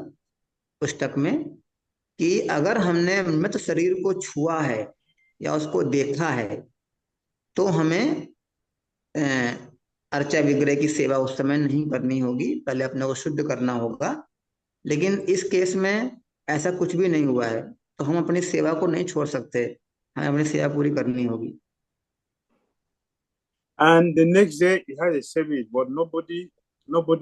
पुस्तक में कि अगर हमने मृत शरीर को छुआ है या उसको देखा है तो हमें अर्चा विग्रह की सेवा उस समय नहीं करनी होगी, पहले अपने को शुद्ध करना होगा। लेकिन इस केस में ऐसा कुछ भी नहीं हुआ है तो हम अपनी सेवा को नहीं छोड़ सकते, हमें अपनी सेवा पूरी करनी होगी। And the next day he has a service, but nobody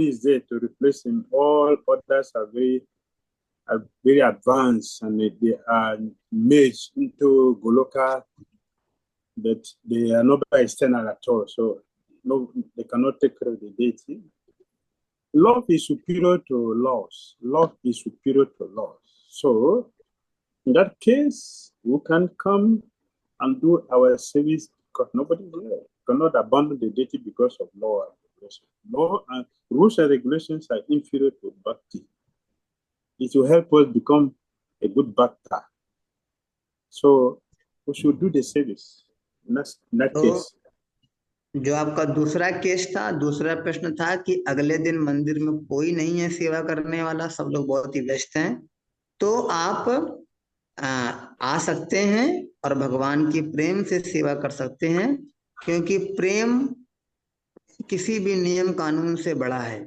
is there to replace him. All others are very advanced and they are merged into Goloka, but they are not external at all. So no, they cannot take care of the deity. Love is superior to laws. Love is superior to laws. So in that case, we can come and do our service because nobody is there. Cannot abandon the deity because of law and regulation. Law and rules and regulations are inferior to bhakti. it will help us become a good bhakta. So we should do the service. In that तो case. जो आपका दूसरा case था, दूसरा प्रश्न था कि अगले दिन मंदिर में कोई नहीं है सेवा करने वाला, सब लोग बहुत ही व्यस्त हैं, तो आप आ सकते हैं और भगवान की प्रेम से सेवा कर सकते हैं, क्योंकि प्रेम किसी भी नियम कानून से बड़ा है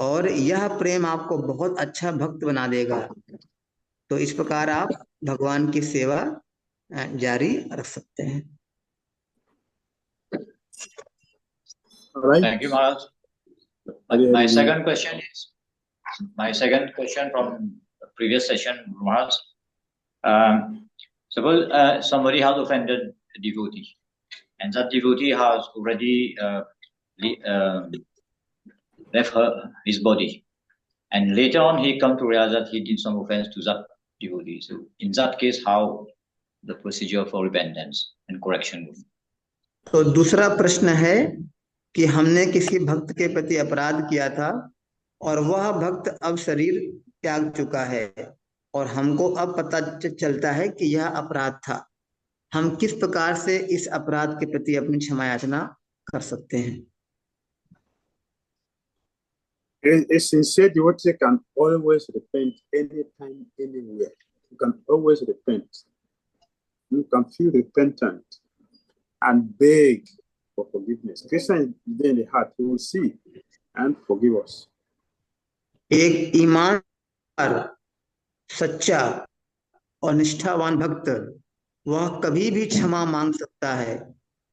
और यह प्रेम आपको बहुत अच्छा भक्त बना देगा। तो इस प्रकार आप भगवान की सेवा जारी रख सकते हैं। All right. Thank you, Maharaj. My second question from the previous session, Maharaj. Suppose somebody has offended a devotee, and that devotee has already left his body, and later on he come to realize that he did some offense to that devotee. So in that case, how the procedure for repentance and correction will be? तो दूसरा प्रश्न है कि हमने किसी भक्त के प्रति अपराध किया था और वह भक्त अब शरीर त्याग चुका है और हमको अब पता चलता है कि यह अपराध था। हम किस प्रकार से इस अपराध के प्रति अपनी क्षमा याचना कर सकते हैं? A sincere devotee can always repent anytime, anywhere. You can always repent. You can feel repentant and beg for forgiveness. Krishna is there in the heart. He will see and forgive us. एक ईमानदार, सच्चा और निष्ठावान भक्त वह कभी भी क्षमा मांग सकता है,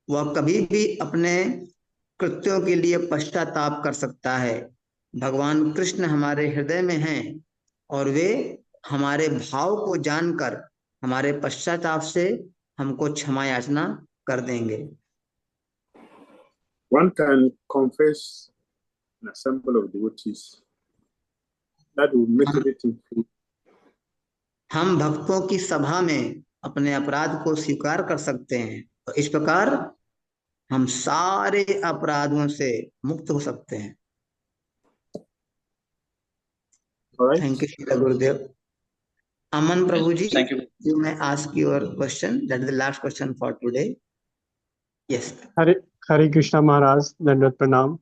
वह कभी भी अपने कृत्यों के लिए पश्चाताप कर सकता है। भगवान कृष्ण हमारे हृदय में हैं और वे हमारे भाव को जानकर हमारे पश्चाताप से हमको क्षमा याचना कर देंगे। One can confess an assembly of devotees. That will make everything free. हम भक्तों की सभा में अपने अपराध को स्वीकार कर सकते हैं, तो इस प्रकार हम सारे अपराधों से मुक्त हो सकते हैं। Thank you Shri Gurudev. Aman Prabhu ji, you may ask your question. That is the last question for today. Yes. Hare Krishna Maharaj, Dandavat Pranam.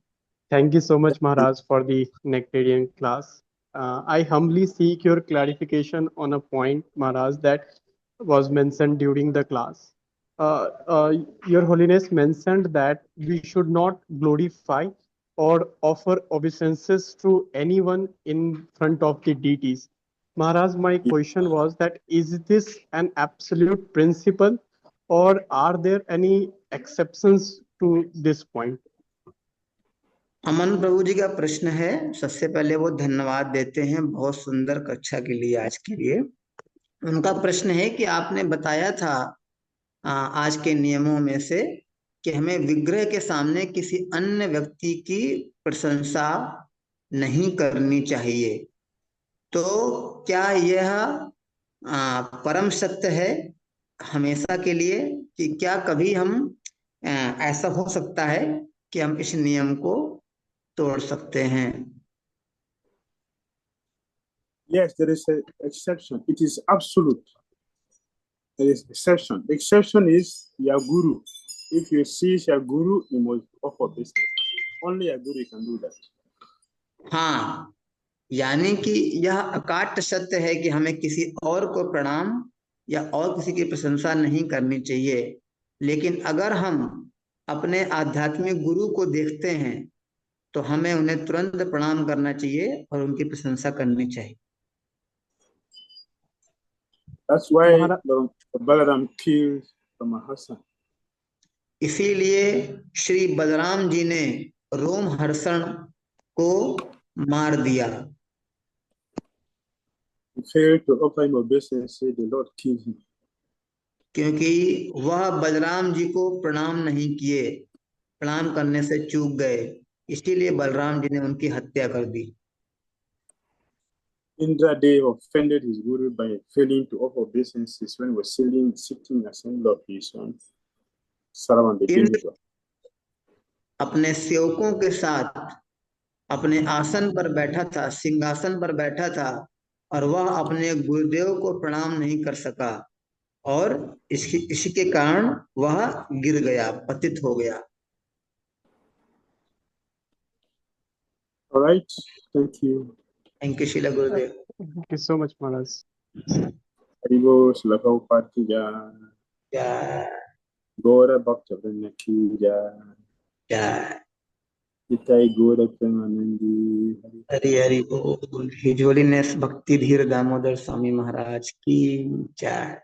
Thank you so much Maharaj for the nectarian class. I humbly seek your clarification on a point, Maharaj, that was mentioned during the class. Your Holiness mentioned that we should not glorify or offer obeisances to anyone in front of the deities. Maharaj, my question was that is this an absolute principle or are there any exceptions to this point? अमन प्रभु जी का प्रश्न है। सबसे पहले वो धन्यवाद देते हैं बहुत सुंदर कक्षा के लिए, आज के लिए। उनका प्रश्न है कि आपने बताया था आज के नियमों में से कि हमें विग्रह के सामने किसी अन्य व्यक्ति की प्रशंसा नहीं करनी चाहिए, तो क्या यह परम सत्य है हमेशा के लिए, कि क्या कभी हम ऐसा हो सकता है कि हम इस नियम को तोड़ सकते हैं? Yes, there is an exception. It is absolute. There is exception. The exception is your guru. If you see your guru, you must offer business. Only a guru can do that. हाँ, यानी कि यह अकाट्य सत्य है कि हमें किसी और को प्रणाम या और किसी की प्रशंसा नहीं करनी चाहिए, लेकिन अगर हम अपने आध्यात्मिक गुरु को देखते हैं तो हमें उन्हें तुरंत प्रणाम करना चाहिए और उनकी प्रशंसा करनी चाहिए। That's why Balaram killed Ramahasa. इसीलिए श्री बलराम जी ने रोमहर्षण को मार दिया। He failed to offer him obeisance, say the Lord killed him. क्योंकि वह बलराम जी को प्रणाम नहीं किए, प्रणाम करने से चूक गए, इसीलिए बलराम जी ने उनकी हत्या कर दी। Indradev offended his guru by failing to offer obeisances when he was sitting assembly of his son Saravandra. अपने सेवकों के साथ अपने आसन पर बैठा था, सिंहासन पर बैठा था, और वह अपने गुरुदेव को प्रणाम नहीं कर सका और इसी के कारण वह गिर गया, पतित हो गया। All right, thank you. Thank you Shila Gurudev. Thank you so much, Maharaj. Haribo Srila Prabhupada ki jai. जय Gaura Bhakta Vrinda ki jai. जय Nitai Gaura Premanandi. Hari Hari बोल। हिज होलीनेस भक्ति धीर दामोदर स्वामी महाराज की जय।